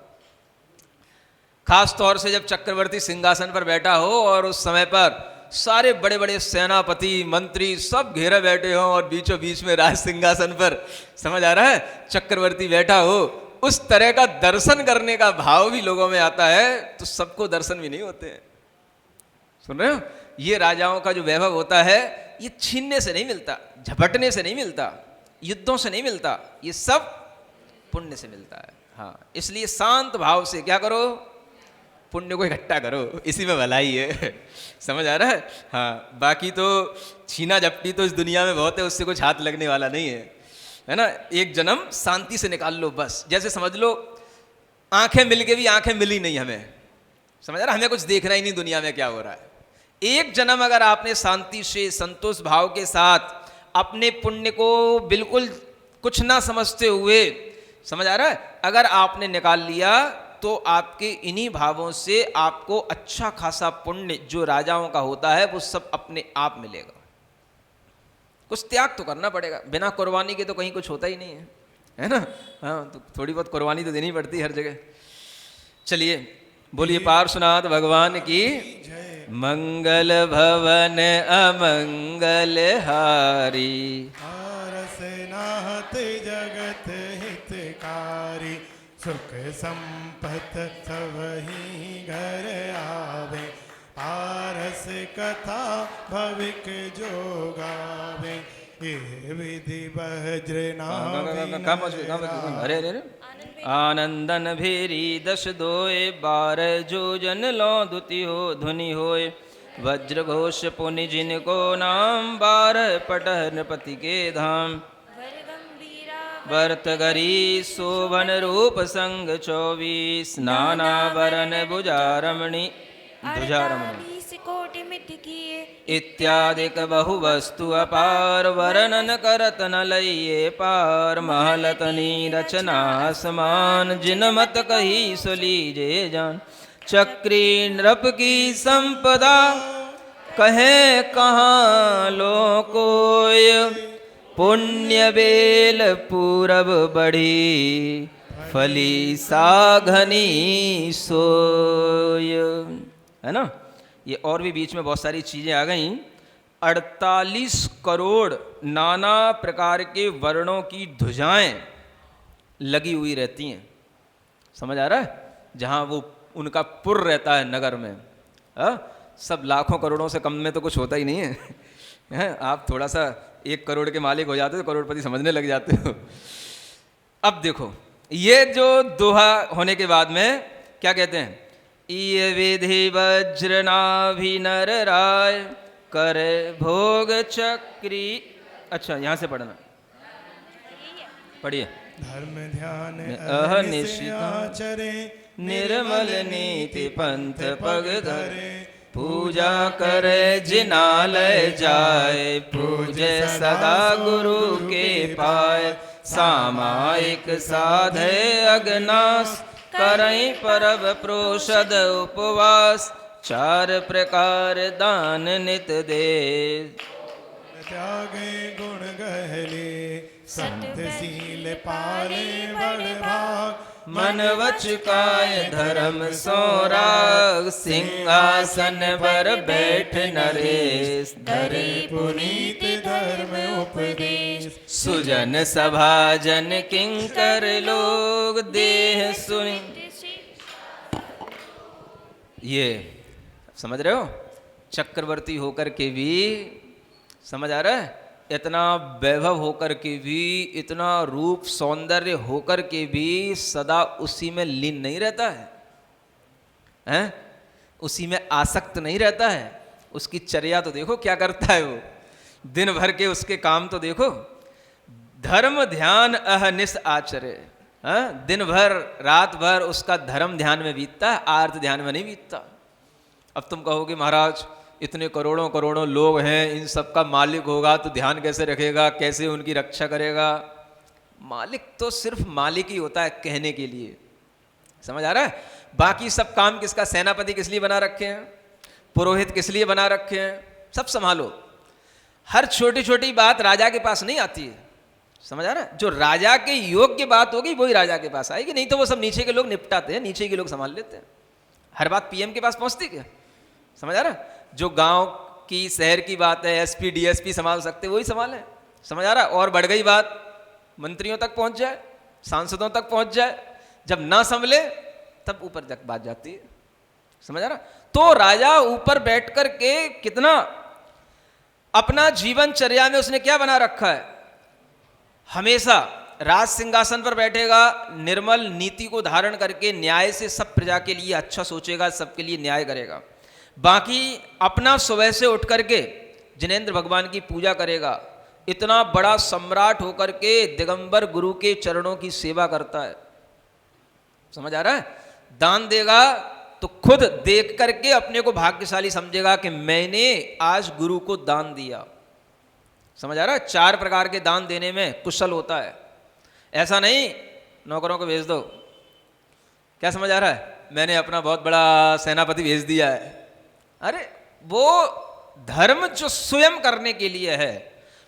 खास तौर से जब चक्रवर्ती सिंहासन पर बैठा हो और उस समय पर सारे बड़े बड़े सेनापति मंत्री सब घेरे बैठे हों और बीचों बीच में राज सिंहासन पर, समझ आ रहा है, चक्रवर्ती बैठा हो, उस तरह का दर्शन करने का भाव भी लोगों में आता है, तो सबको दर्शन भी नहीं होते हैं। सुन रहे हो? ये राजाओं का जो वैभव होता है ये छीनने से नहीं मिलता, झपटने से नहीं मिलता, युद्धों से नहीं मिलता, ये सब पुण्य से मिलता है। हाँ, इसलिए शांत भाव से क्या करो? पुण्य को इकट्ठा करो, इसी में भलाई है। समझ आ रहा है? हाँ, बाकी तो छीना झपटी तो इस दुनिया में बहुत है, उससे कुछ हाथ लगने वाला नहीं है। है ना, एक जन्म शांति से निकाल लो बस। जैसे समझ लो आंखें मिल के भी आंखें मिली नहीं हमें, समझ रहा, हमें कुछ देखना ही नहीं दुनिया में क्या हो रहा है। एक जन्म अगर आपने शांति से संतोष भाव के साथ अपने पुण्य को बिल्कुल कुछ ना समझते हुए, समझ आ रहा है, अगर आपने निकाल लिया तो आपके इन्हीं भावों से आपको अच्छा खासा पुण्य जो राजाओं का होता है वो सब अपने आप मिलेगा। कुछ त्याग तो करना पड़ेगा, बिना कुर्बानी के तो कहीं कुछ होता ही नहीं है ना। हाँ, तो थोड़ी बहुत कुर्बानी तो देनी पड़ती है हर जगह। चलिए बोलिए पार्श्वनाथ भगवान की मंगल भवन अमंगल हारी, आरस नाहत जगत हितकारी, सुख संपत सबहि घर आवे, पारस कथा भविक जो गावे, ये विधि वज्र अरे अरे आनंदन भेरी दश दोए, बार जो जन लो दुति हो ध्वनि होए, वज्र घोष पुनि जिनको नाम, बार पटह नृपति के धाम, वर्त गरी शोभन रूप संग 24, नाना वरन भुजारमणि कोटि मिट किए, इत्यादिक बहु वस्तु अपार, वर्णन करत न लइए पार, महलतनी रचना समान, जिन मत कही सो लीजे जान, चक्री नृप की संपदा कहे कहाँ लो कोय, पुण्य बेल पूरब बढ़ी, फली साघनी सोय, है ना। ये और भी बीच में बहुत सारी चीजें आ गई। 48 करोड़ नाना प्रकार के वर्णों की ध्वजाएं लगी हुई रहती हैं, समझ आ रहा है, जहां वो उनका पुर रहता है नगर में। सब लाखों करोड़ों से कम में तो कुछ होता ही नहीं है। आप थोड़ा सा 1 करोड़ के मालिक हो जाते हो तो करोड़पति समझने लग जाते हो। अब देखो ये जो दोहा होने के बाद में क्या कहते हैं, ये विधि वज्रनाभि नर राय, करे भोग चक्री। अच्छा यहाँ से पढ़ना, पढ़िए। धर्म ध्यान अहनिशित आचरे, निर्मल नीति पंथ पग धरे, पूजा करे जिनालय जाए, पूजे सदा गुरु के पाए, सामायिक साधे अग्नास, करई परब प्रोषद उपवास, 4 प्रकार दान नित दे, त्यागे गुण गहले, संत सील पाले बड़ भाग, मन वच काय धर्म सौराग, सिंहासन पर बैठ नरेश, धरे पुनीत धर्म उपदेश, सुजन सभा जन किंकर लोग, देह सुनि। ये समझ रहे हो, चक्रवर्ती होकर के भी, समझ आ रहा है, इतना वैभव होकर के भी, इतना रूप सौंदर्य होकर के भी सदा उसी में लीन नहीं रहता है, हैं? उसी में आसक्त नहीं रहता है। उसकी चर्या तो देखो क्या करता है वो, दिन भर के उसके काम तो देखो। धर्म ध्यान अहनिश आचरे, दिन भर रात भर उसका धर्म ध्यान में बीतता है, आर्त ध्यान में नहीं बीतता। अब तुम कहोगे महाराज इतने करोड़ों करोड़ों लोग हैं, इन सब का मालिक होगा तो ध्यान कैसे रखेगा, कैसे उनकी रक्षा करेगा। मालिक तो सिर्फ मालिक ही होता है कहने के लिए, समझ आ रहा है। बाकी सब काम किसका, सेनापति किस लिए बना रखे हैं, पुरोहित किस लिए बना रखे हैं, सब संभालो। हर छोटी छोटी बात राजा के पास नहीं आती है, समझ आ रहा है। जो राजा के योग्य बात होगी वही राजा के पास आएगी, नहीं तो वो सब नीचे के लोग निपटाते हैं, नीचे के लोग संभाल लेते हैं। हर बात पीएम के पास पहुंचती क्या, समझ आ रहा है। जो गांव की शहर की बात है एसपी डीएसपी संभाल सकते वही संभाले, समझ आ रहा है। और बढ़ गई बात मंत्रियों तक पहुंच जाए, सांसदों तक पहुंच जाए, जब ना संभले तब ऊपर तक बात जाती है, समझ आ रहा। तो राजा ऊपर बैठ कर के कितना अपना जीवनचर्या में उसने क्या बना रखा है, हमेशा राज सिंहासन पर बैठेगा, निर्मल नीति को धारण करके न्याय से सब प्रजा के लिए अच्छा सोचेगा, सबके लिए न्याय करेगा। बाकी अपना सुबह से उठ करके जिनेंद्र भगवान की पूजा करेगा, इतना बड़ा सम्राट होकर के दिगंबर गुरु के चरणों की सेवा करता है। समझ आ रहा है? दान देगा तो खुद देख करके अपने को भाग्यशाली समझेगा कि मैंने आज गुरु को दान दिया। समझ आ रहा है? 4 प्रकार के दान देने में कुशल होता है। ऐसा नहीं नौकरों को भेज दो। क्या समझ आ रहा है? मैंने अपना बहुत बड़ा सेनापति भेज दिया है। अरे वो धर्म जो स्वयं करने के लिए है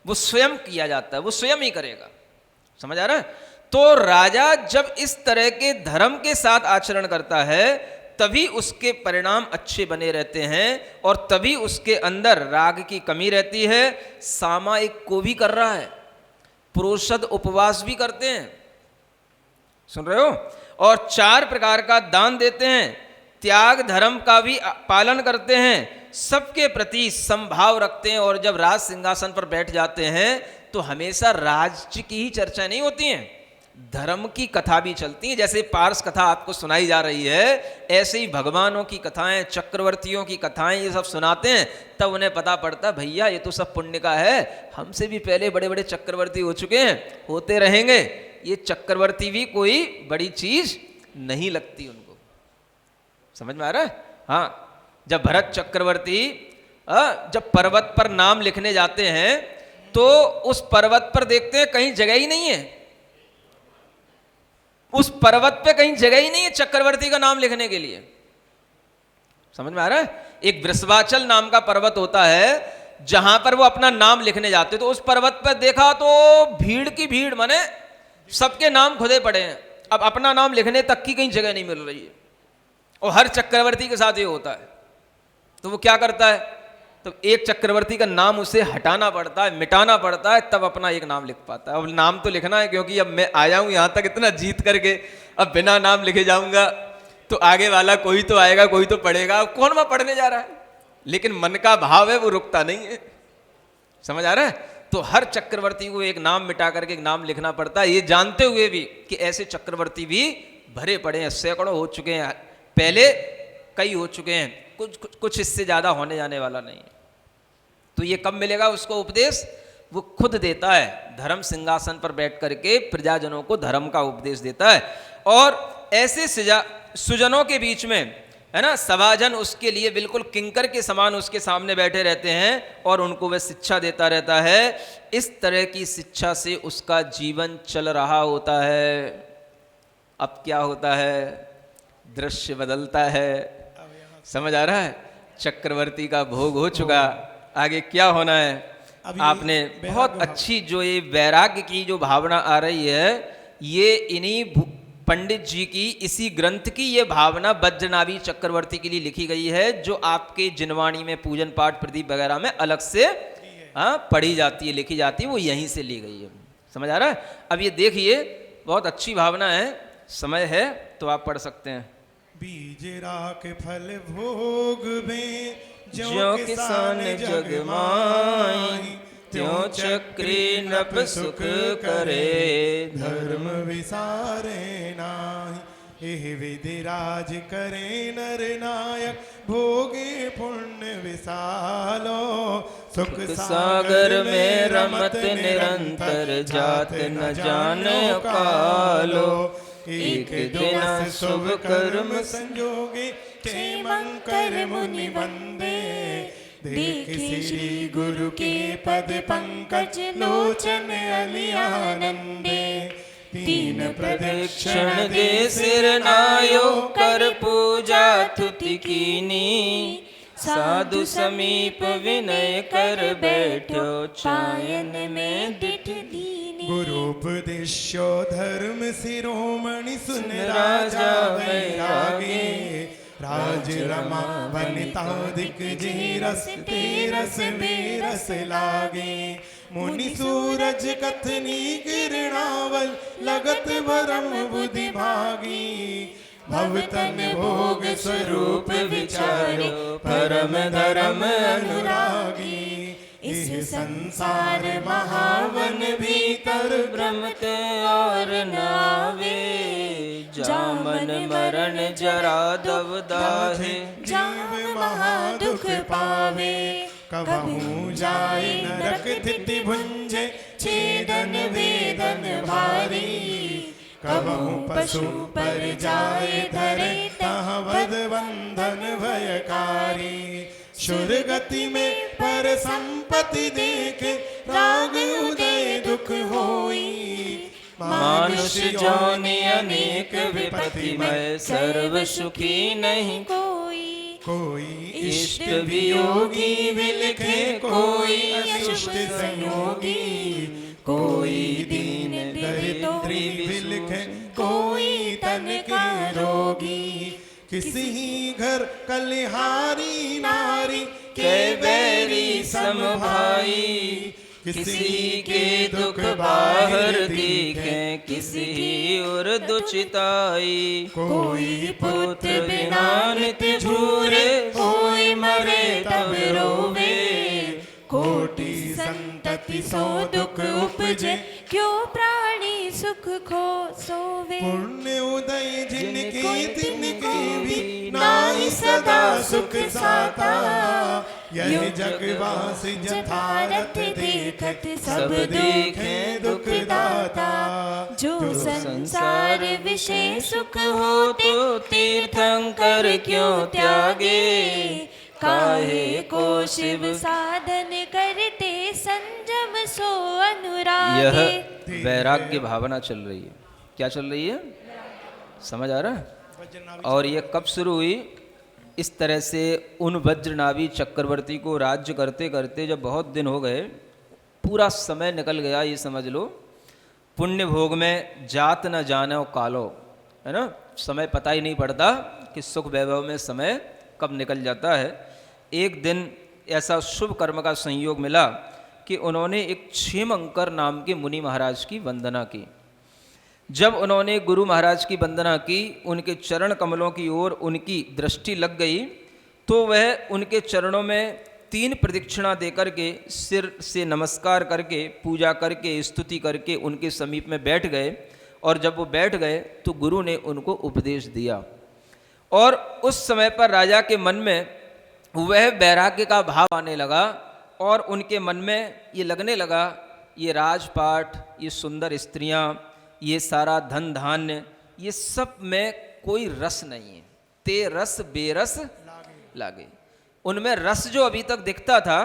वो स्वयं किया जाता है, वो स्वयं ही करेगा। समझ आ रहा है? तो राजा जब इस तरह के धर्म के साथ आचरण करता है तभी उसके परिणाम अच्छे बने रहते हैं और तभी उसके अंदर राग की कमी रहती है। सामायिक को भी कर रहा है, प्रोषद उपवास भी करते हैं, सुन रहे हो? और 4 प्रकार का दान देते हैं, त्याग धर्म का भी पालन करते हैं, सबके प्रति समभाव रखते हैं। और जब राज सिंहासन पर बैठ जाते हैं तो हमेशा राज्य की ही चर्चा नहीं होती है, धर्म की कथा भी चलती है। जैसे पारस कथा आपको सुनाई जा रही है, ऐसे ही भगवानों की कथाएं, चक्रवर्तियों की कथाएं ये सब सुनाते हैं। तब उन्हें पता पड़ता भैया ये तो सब पुण्य का है, हमसे भी पहले बड़े बड़े चक्रवर्ती हो चुके हैं, होते रहेंगे, ये चक्रवर्ती भी कोई बड़ी चीज नहीं लगती उनको। समझ में आ रहा है? हाँ, जब भरत चक्रवर्ती जब पर्वत पर नाम लिखने जाते हैं तो उस पर्वत पर देखते हैं कहीं जगह ही नहीं है, उस पर्वत पे कहीं जगह ही नहीं है चक्रवर्ती का नाम लिखने के लिए। समझ में आ रहा है? एक वृषभाचल नाम का पर्वत होता है जहां पर वो अपना नाम लिखने जाते, तो उस पर्वत पर देखा तो भीड़ की भीड़, माने सबके नाम खुदे पड़े हैं। अब अपना नाम लिखने तक की कहीं जगह नहीं मिल रही है और हर चक्रवर्ती के साथ ये होता है। तो वो क्या करता है, तो एक चक्रवर्ती का नाम उसे हटाना पड़ता है, मिटाना पड़ता है, तब अपना एक नाम लिख पाता है। अब नाम तो लिखना है क्योंकि अब मैं आया हूं यहां तक इतना जीत करके, अब बिना नाम लिखे जाऊंगा तो आगे वाला कोई तो आएगा, कोई तो पढ़ेगा। अब कौन वहां पढ़ने जा रहा है, लेकिन मन का भाव है वो रुकता नहीं है। समझ आ रहा है? तो हर चक्रवर्ती को एक नाम मिटा करके एक नाम लिखना पड़ता है, ये जानते हुए भी कि ऐसे चक्रवर्ती भी भरे पड़े हैं, सैकड़ों हो चुके हैं, पहले कई हो चुके हैं, कुछ इससे ज्यादा होने जाने वाला नहीं है। तो ये कब मिलेगा उसको उपदेश? वो खुद देता है, धर्म सिंहासन पर बैठ करके प्रजाजनों को धर्म का उपदेश देता है। और ऐसे सुजनों के बीच में, है ना, सभाजन उसके लिए बिल्कुल किंकर के समान उसके सामने बैठे रहते हैं और उनको वह शिक्षा देता रहता है। इस तरह की शिक्षा से उसका जीवन चल रहा होता है। अब क्या होता है, दृश्य बदलता है। समझ आ रहा है? चक्रवर्ती का भोग हो चुका, आगे क्या होना है? आपने बहुत अच्छी जो ये वैराग्य की जो भावना आ रही है, ये इन्हीं पंडित जी की इसी ग्रंथ की ये भावना वज्रनाभी चक्रवर्ती के लिए लिखी गई है, जो आपके जिनवाणी में पूजन पाठ प्रदीप वगैरह में अलग से पढ़ी जाती है, लिखी जाती है, वो यहीं से ली गई है। समझ आ रहा है? अब ये देखिए, बहुत अच्छी भावना है, समय है तो आप पढ़ सकते हैं। बीज राख फल भोग में ज्यों किसान जग माई, त्यों चक्री नप सुख करे, धर्म विसारे नाही। एह विधि राज करे नर नायक, भोगे पुण्य विसालो। सुख सागर में रमत निरंतर, जात न जाने कालो। एक दिन शुभ कर्म संजोगे, क्षेमंकर मुनि वंदे। देख श्री गुरु के पद पंकज, लोचन अली आनंदे। तीन प्रदक्षिण दे सिर नायो, कर पूजा तुति कीनी। साधु समीप विनय कर बैठो, चायन में दिठ दीनी। गुरुपदेशो धर्म शिरोमणि, सुन राजा वैरागी। राज रमा वनिताधिक जे रस, ते रस में रस लागे। मुनि सूरज कथनी किरणावल, लगत भरम बुद्धि भागी। भवतन भोग स्वरूप विचारो, परम धर्म अनुरागी। इस संसार महावन भीतर, भ्रमत और नावे। जामन मरण जरा दव दाहे, जीव महादुख पावे। कबहू जाए नरक तिथि भुंजे छेदन वेदन भारी कबहू पशु पर जाए धरे तहाँ वध बंधन भयकारी शुर गति में पर संपत्ति देखे राग उदय दुख होई मानुष्य जोनि अनेक विपत्तिमय सर्व सुखी नहीं कोई इष्ट वियोगी विलखे कोई अशिष्ट संयोगी कोई दीन दरिद्री विलखे कोई तन के रोगी किसी घर कलिहारी नारी के बैरी सम भाई किसी के दुख बाहर दिखे किसी और दुचिताई कोई पुत्र बिना नित झूरे कोई मरे तब रोवे कोटि संतति सो दुख उपजे क्यों प्राणी सुख खो सोवे पुण्य उदय जिनकी तिनकी भी नाहि सदा सुख साता यह जगवास यथारथ देखत सब देखे दुख दाता जो संसार विषय सुख हो तो तीर्थंकर क्यों त्यागे काहे को शिव साधन करते संजम सो अनुरागे यह वैराग्य भावना चल रही है। क्या चल रही है? समझ आ रहा है? और ये कब शुरू हुई? इस तरह से उन वज्रनाभी चक्रवर्ती को राज्य करते करते जब बहुत दिन हो गए, पूरा समय निकल गया, ये समझ लो पुण्य भोग में जात न जाने कालो, है ना, समय पता ही नहीं पड़ता कि सुख वैभव में समय कब निकल जाता है। एक दिन ऐसा शुभ कर्म का संयोग मिला कि उन्होंने एक क्षेमंकर नाम के मुनि महाराज की वंदना की। जब उन्होंने गुरु महाराज की वंदना की, उनके चरण कमलों की ओर उनकी दृष्टि लग गई तो वह उनके चरणों में 3 प्रदक्षिणा देकर के सिर से नमस्कार करके पूजा करके स्तुति करके उनके समीप में बैठ गए। और जब वो बैठ गए तो गुरु ने उनको उपदेश दिया और उस समय पर राजा के मन में वह वैराग्य का भाव आने लगा और उनके मन में ये लगने लगा ये राजपाट, ये सुंदर स्त्रियां, ये सारा धन धान्य, ये सब में कोई रस नहीं है। ते रस बेरस लागे। उनमें रस जो अभी तक दिखता था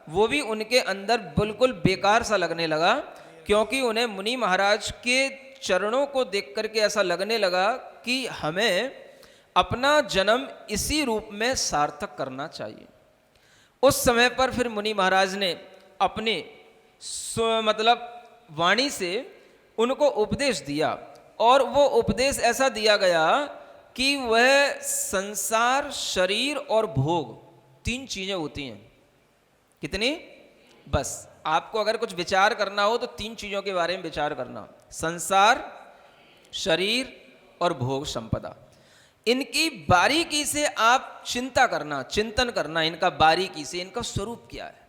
वो भी उनके अंदर बिल्कुल बेकार सा लगने लगा, क्योंकि उन्हें मुनि महाराज के चरणों को देख करके ऐसा लगने लगा कि हमें अपना जन्म इसी रूप में सार्थक करना चाहिए। उस समय पर फिर मुनि महाराज ने अपने मतलब वाणी से उनको उपदेश दिया और वो उपदेश ऐसा दिया गया कि वह संसार, शरीर और भोग 3 चीजें होती हैं। कितनी? बस आपको अगर कुछ विचार करना हो तो 3 चीजों के बारे में विचार करना, संसार, शरीर और भोग संपदा। इनकी बारीकी से आप चिंता करना, चिंतन करना, इनका बारीकी से, इनका स्वरूप क्या है।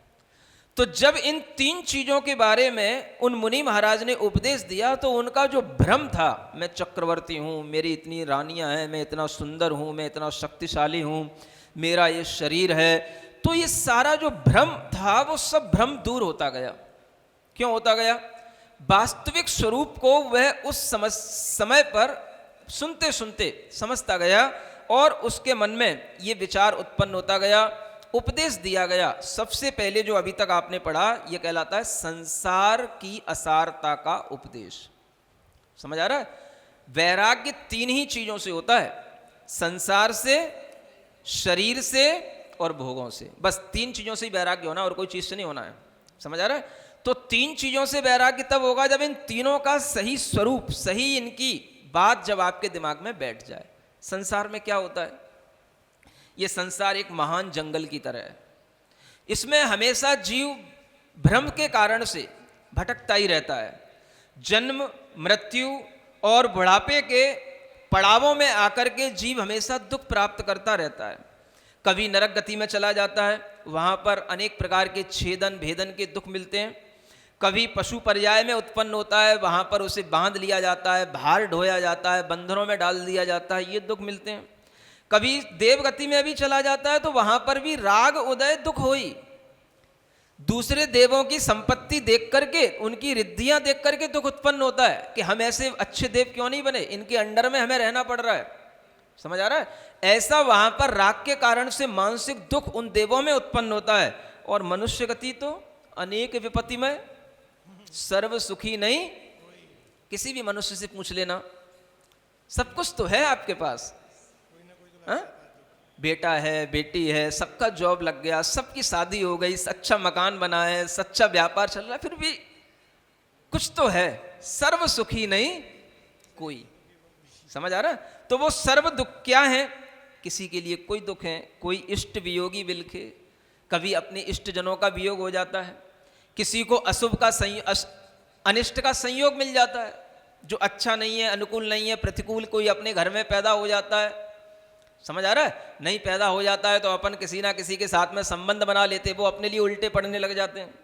तो जब इन 3 चीजों के बारे में उन मुनि महाराज ने उपदेश दिया तो उनका जो भ्रम था, मैं चक्रवर्ती हूँ, मेरी इतनी रानियां हैं, मैं इतना सुंदर हूँ, मैं इतना शक्तिशाली हूँ, मेरा ये शरीर है, तो ये सारा जो भ्रम था वो सब भ्रम दूर होता गया। क्यों होता गया? वास्तविक स्वरूप को वह उस समय पर सुनते सुनते समझता गया और उसके मन में ये विचार उत्पन्न होता गया। उपदेश दिया गया। सबसे पहले जो अभी तक आपने पढ़ा ये कहलाता है संसार की असारता का उपदेश। समझ आ रहा है? वैराग्य 3 ही चीजों से होता है, संसार से, शरीर से और भोगों से। बस 3 चीजों से ही वैराग्य होना, और कोई चीज से नहीं होना है। समझ आ रहा है? तो 3 चीजों से वैराग्य तब होगा जब इन तीनों का सही स्वरूप, सही इनकी बात जब आपके दिमाग में बैठ जाए। संसार में क्या होता है? ये संसार एक महान जंगल की तरह है। इसमें हमेशा जीव भ्रम के कारण से भटकता ही रहता है। जन्म, मृत्यु और बुढ़ापे के पड़ावों में आकर के जीव हमेशा दुख प्राप्त करता रहता है। कभी नरक गति में चला जाता है, वहाँ पर अनेक प्रकार के छेदन भेदन के दुख मिलते हैं। कभी पशु पर्याय में उत्पन्न होता है, वहाँ पर उसे बांध लिया जाता है, भार ढोया जाता है, बंधनों में डाल दिया जाता है, ये दुख मिलते हैं। कभी देवगति में भी चला जाता है तो वहाँ पर भी राग उदय दुख होई, दूसरे देवों की संपत्ति देख करके, उनकी रिद्धियां देख करके दुख उत्पन्न होता है कि हम ऐसे अच्छे देव क्यों नहीं बने, इनके अंडर में हमें रहना पड़ रहा है। समझ आ रहा है? ऐसा वहां पर राग के कारण से मानसिक दुख उन देवों में उत्पन्न होता है। और मनुष्य गति तो अनेक विपत्ति में सर्व सुखी नहीं। किसी भी मनुष्य से पूछ लेना, सब कुछ तो है आपके पास, हा? बेटा है, बेटी है, सबका जॉब लग गया, सबकी शादी हो गई, अच्छा मकान बना है, सच्चा व्यापार चल रहा है, फिर भी कुछ तो है, सर्व सुखी नहीं कोई। समझ आ रहा है? तो वो सर्व दुख क्या है? किसी के लिए कोई दुख है, कोई इष्ट वियोगी बिलखे, कभी अपने इष्ट जनों का वियोग हो जाता है, किसी को अशुभ का अनिष्ट का संयोग मिल जाता है, जो अच्छा नहीं है, अनुकूल नहीं है, प्रतिकूल कोई अपने घर में पैदा हो जाता है। समझ आ रहा है? नहीं पैदा हो जाता है तो अपन किसी ना किसी के साथ में संबंध बना लेते, वो अपने लिए उल्टे पड़ने लग जाते हैं।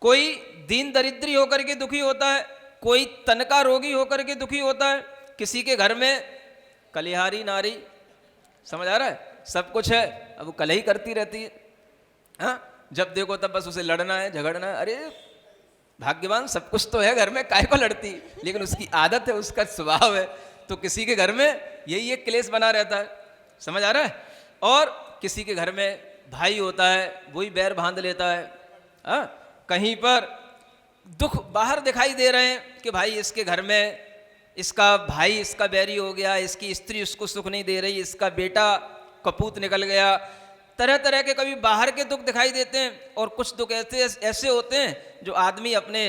कोई दीन दरिद्री होकर के दुखी होता है, कोई तन का रोगी होकर के दुखी होता है, किसी के घर में कलिहारी नारी, समझ आ रहा है, सब कुछ है, अब वो कलही करती रहती है। हाँ, जब देखो तब बस उसे लड़ना है, झगड़ना है। अरे भाग्यवान, सब कुछ तो है घर में, काय को लड़ती, लेकिन उसकी आदत है, उसका स्वभाव है, तो किसी के घर में यही एक क्लेश बना रहता है। समझ आ रहा है? और किसी के घर में भाई होता है, वही बैर बांध लेता है। कहीं पर दुख बाहर दिखाई दे रहे हैं कि भाई इसके घर में इसका भाई इसका बैरी हो गया, इसकी स्त्री उसको सुख नहीं दे रही, इसका बेटा कपूत निकल गया। तरह तरह के कभी बाहर के दुख दिखाई देते हैं, और कुछ दुख ऐसे होते हैं जो आदमी अपने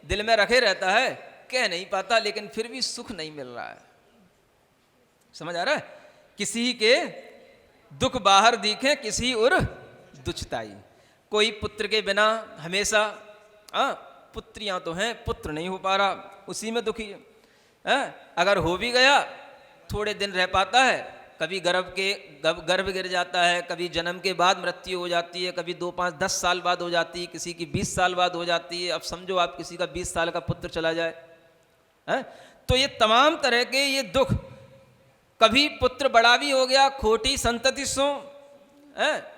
दिल में रखे रहता है, कह नहीं पाता, लेकिन फिर भी सुख नहीं मिल रहा है। समझ आ रहा है? किसी के दुख बाहर दिखे, किसी और दुचताई। कोई पुत्र के बिना हमेशा, पुत्रियां तो हैं, पुत्र नहीं हो पा रहा, उसी में दुखी है। अगर हो भी गया थोड़े दिन रह पाता है, कभी गर्भ गिर जाता है, कभी जन्म के बाद मृत्यु हो जाती है, कभी 2, 5, 10 साल बाद हो जाती है, किसी की 20 साल बाद हो जाती है। अब समझो आप किसी का 20 साल का पुत्र चला जाए, तो ये तमाम तरह के ये दुख, कभी पुत्र बड़ा भी हो गया, खोटी संतति सो,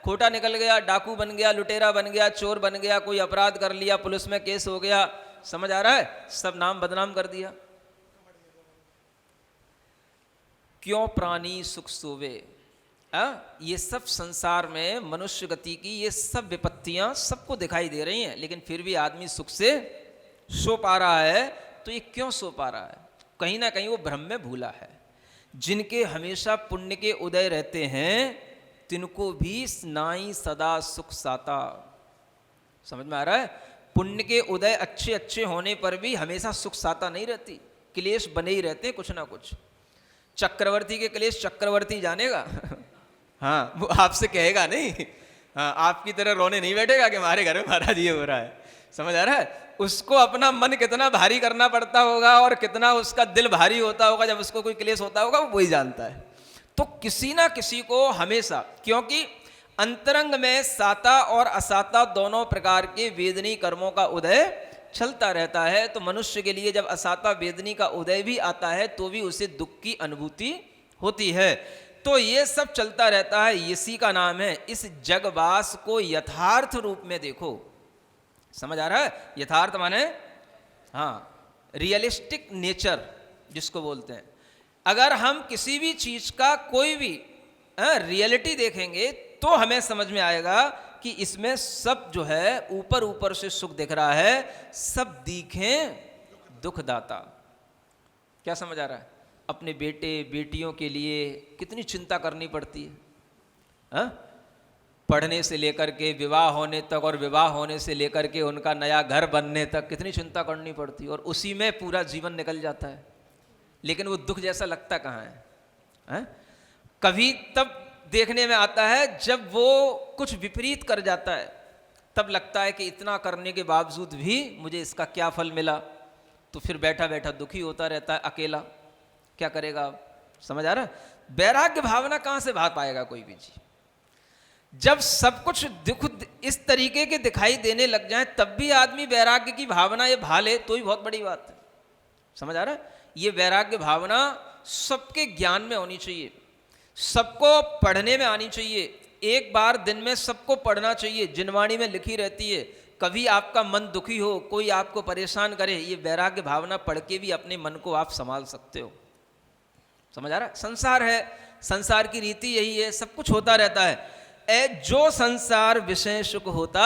खोटा निकल गया, डाकू बन गया, लुटेरा बन गया, चोर बन गया, कोई अपराध कर लिया, पुलिस में केस हो गया। समझ आ रहा है? सब नाम बदनाम कर दिया। क्यों प्राणी सुख सोवे, ये सब संसार में मनुष्य गति की ये सब विपत्तियां सबको दिखाई दे रही हैं, लेकिन फिर भी आदमी सुख से सो पा रहा है। तो ये क्यों सो पा रहा है? कहीं ना कहीं वो भ्रम में भूला है। जिनके हमेशा पुण्य के उदय रहते हैं, तिनको भी नाई सदा सुख साता। समझ में आ रहा है? पुण्य के उदय अच्छे अच्छे होने पर भी हमेशा सुख साता नहीं रहती, क्लेश बने ही रहते हैं कुछ ना कुछ। चक्रवर्ती के क्लेश चक्रवर्ती जानेगा। हाँ, वो आपसे कहेगा नहीं, हाँ, आपकी तरह रोने नहीं बैठेगा कि हमारे घर में महाराज ये हो रहा है। समझ आ रहा है? उसको अपना मन कितना भारी करना पड़ता होगा और कितना उसका दिल भारी होता होगा जब उसको कोई क्लेश होता होगा, वो वही जानता है। तो किसी ना किसी को हमेशा, क्योंकि अंतरंग में साता और असाता दोनों प्रकार के वेदनी कर्मों का उदय चलता रहता है। तो मनुष्य के लिए जब असाता वेदनी का उदय भी आता है तो भी उसे दुख की अनुभूति होती है। तो ये सब चलता रहता है, इसी का नाम है इस जगवास को यथार्थ रूप में देखो। समझ आ रहा है? यथार्थ माने हाँ, रियलिस्टिक नेचर जिसको बोलते हैं। अगर हम किसी भी चीज का कोई भी रियलिटी देखेंगे तो हमें समझ में आएगा कि इसमें सब जो है ऊपर ऊपर से सुख दिख रहा है, सब दिखें दुखदाता। क्या समझ आ रहा है? अपने बेटे बेटियों के लिए कितनी चिंता करनी पड़ती है, पढ़ने से लेकर के विवाह होने तक, और विवाह होने से लेकर के उनका नया घर बनने तक कितनी चिंता करनी पड़ती है, और उसी में पूरा जीवन निकल जाता है। लेकिन वो दुख जैसा लगता कहाँ है? कभी तब देखने में आता है जब वो कुछ विपरीत कर जाता है, तब लगता है कि इतना करने के बावजूद भी मुझे इसका क्या फल मिला। तो फिर बैठा बैठा दुखी होता रहता है अकेला। क्या करेगा? समझ आ रहा है? वैराग्य भावना कहाँ से भाग पाएगा कोई भी चीज? जब सब कुछ दुख इस तरीके के दिखाई देने लग जाए तब भी आदमी वैराग्य की भावना ये भा ले तो ही बहुत बड़ी बात है। समझ आ रहा है? ये वैराग्य भावना सबके ज्ञान में होनी चाहिए, सबको पढ़ने में आनी चाहिए। एक बार दिन में सबको पढ़ना चाहिए। जिनवाणी में लिखी रहती है कभी आपका मन दुखी हो, कोई आपको परेशान करे, ये वैराग्य भावना पढ़ के भी अपने मन को आप संभाल सकते हो। समझ आ रहा है? संसार है, संसार की रीति यही है, सब कुछ होता रहता है। जो संसार विषय सुख होता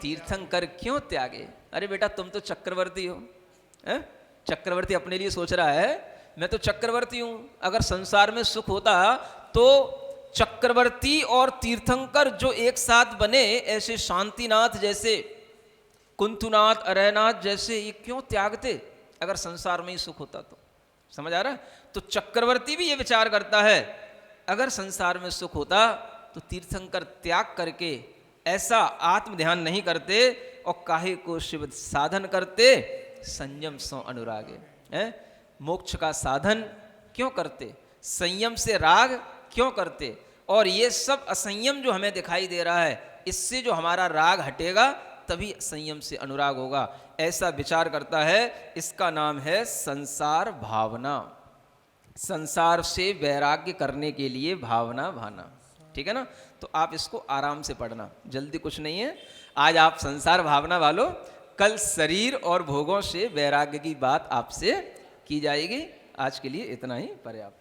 तीर्थंकर क्यों त्यागे। अरे बेटा तुम तो चक्रवर्ती हो, चक्रवर्ती अपने लिए सोच रहा है, मैं तो चक्रवर्ती हूं, अगर संसार में सुख होता तो चक्रवर्ती और तीर्थंकर जो एक साथ बने, ऐसे शांतिनाथ जैसे, कुंतुनाथ, अरयनाथ जैसे, ये क्यों त्यागते अगर संसार में ही सुख होता तो। समझ आ रहा है? तो चक्रवर्ती भी ये विचार करता है, अगर संसार में सुख होता तो तीर्थंकर त्याग करके ऐसा आत्म ध्यान नहीं करते और काहे को शिव साधन करते, संयम सो अनुरागे। मोक्ष का साधन क्यों करते, संयम से राग क्यों करते, और ये सब असंयम जो हमें दिखाई दे रहा है, इससे जो हमारा राग हटेगा तभी संयम से अनुराग होगा, ऐसा विचार करता है। इसका नाम है संसार भावना। संसार से वैराग्य करने के लिए भावना भाना, ठीक है ना। तो आप इसको आराम से पढ़ना, जल्दी कुछ नहीं है। आज आप संसार भावना वालों, कल शरीर और भोगों से वैराग्य की बात आपसे की जाएगी। आज के लिए इतना ही पर्याप्त।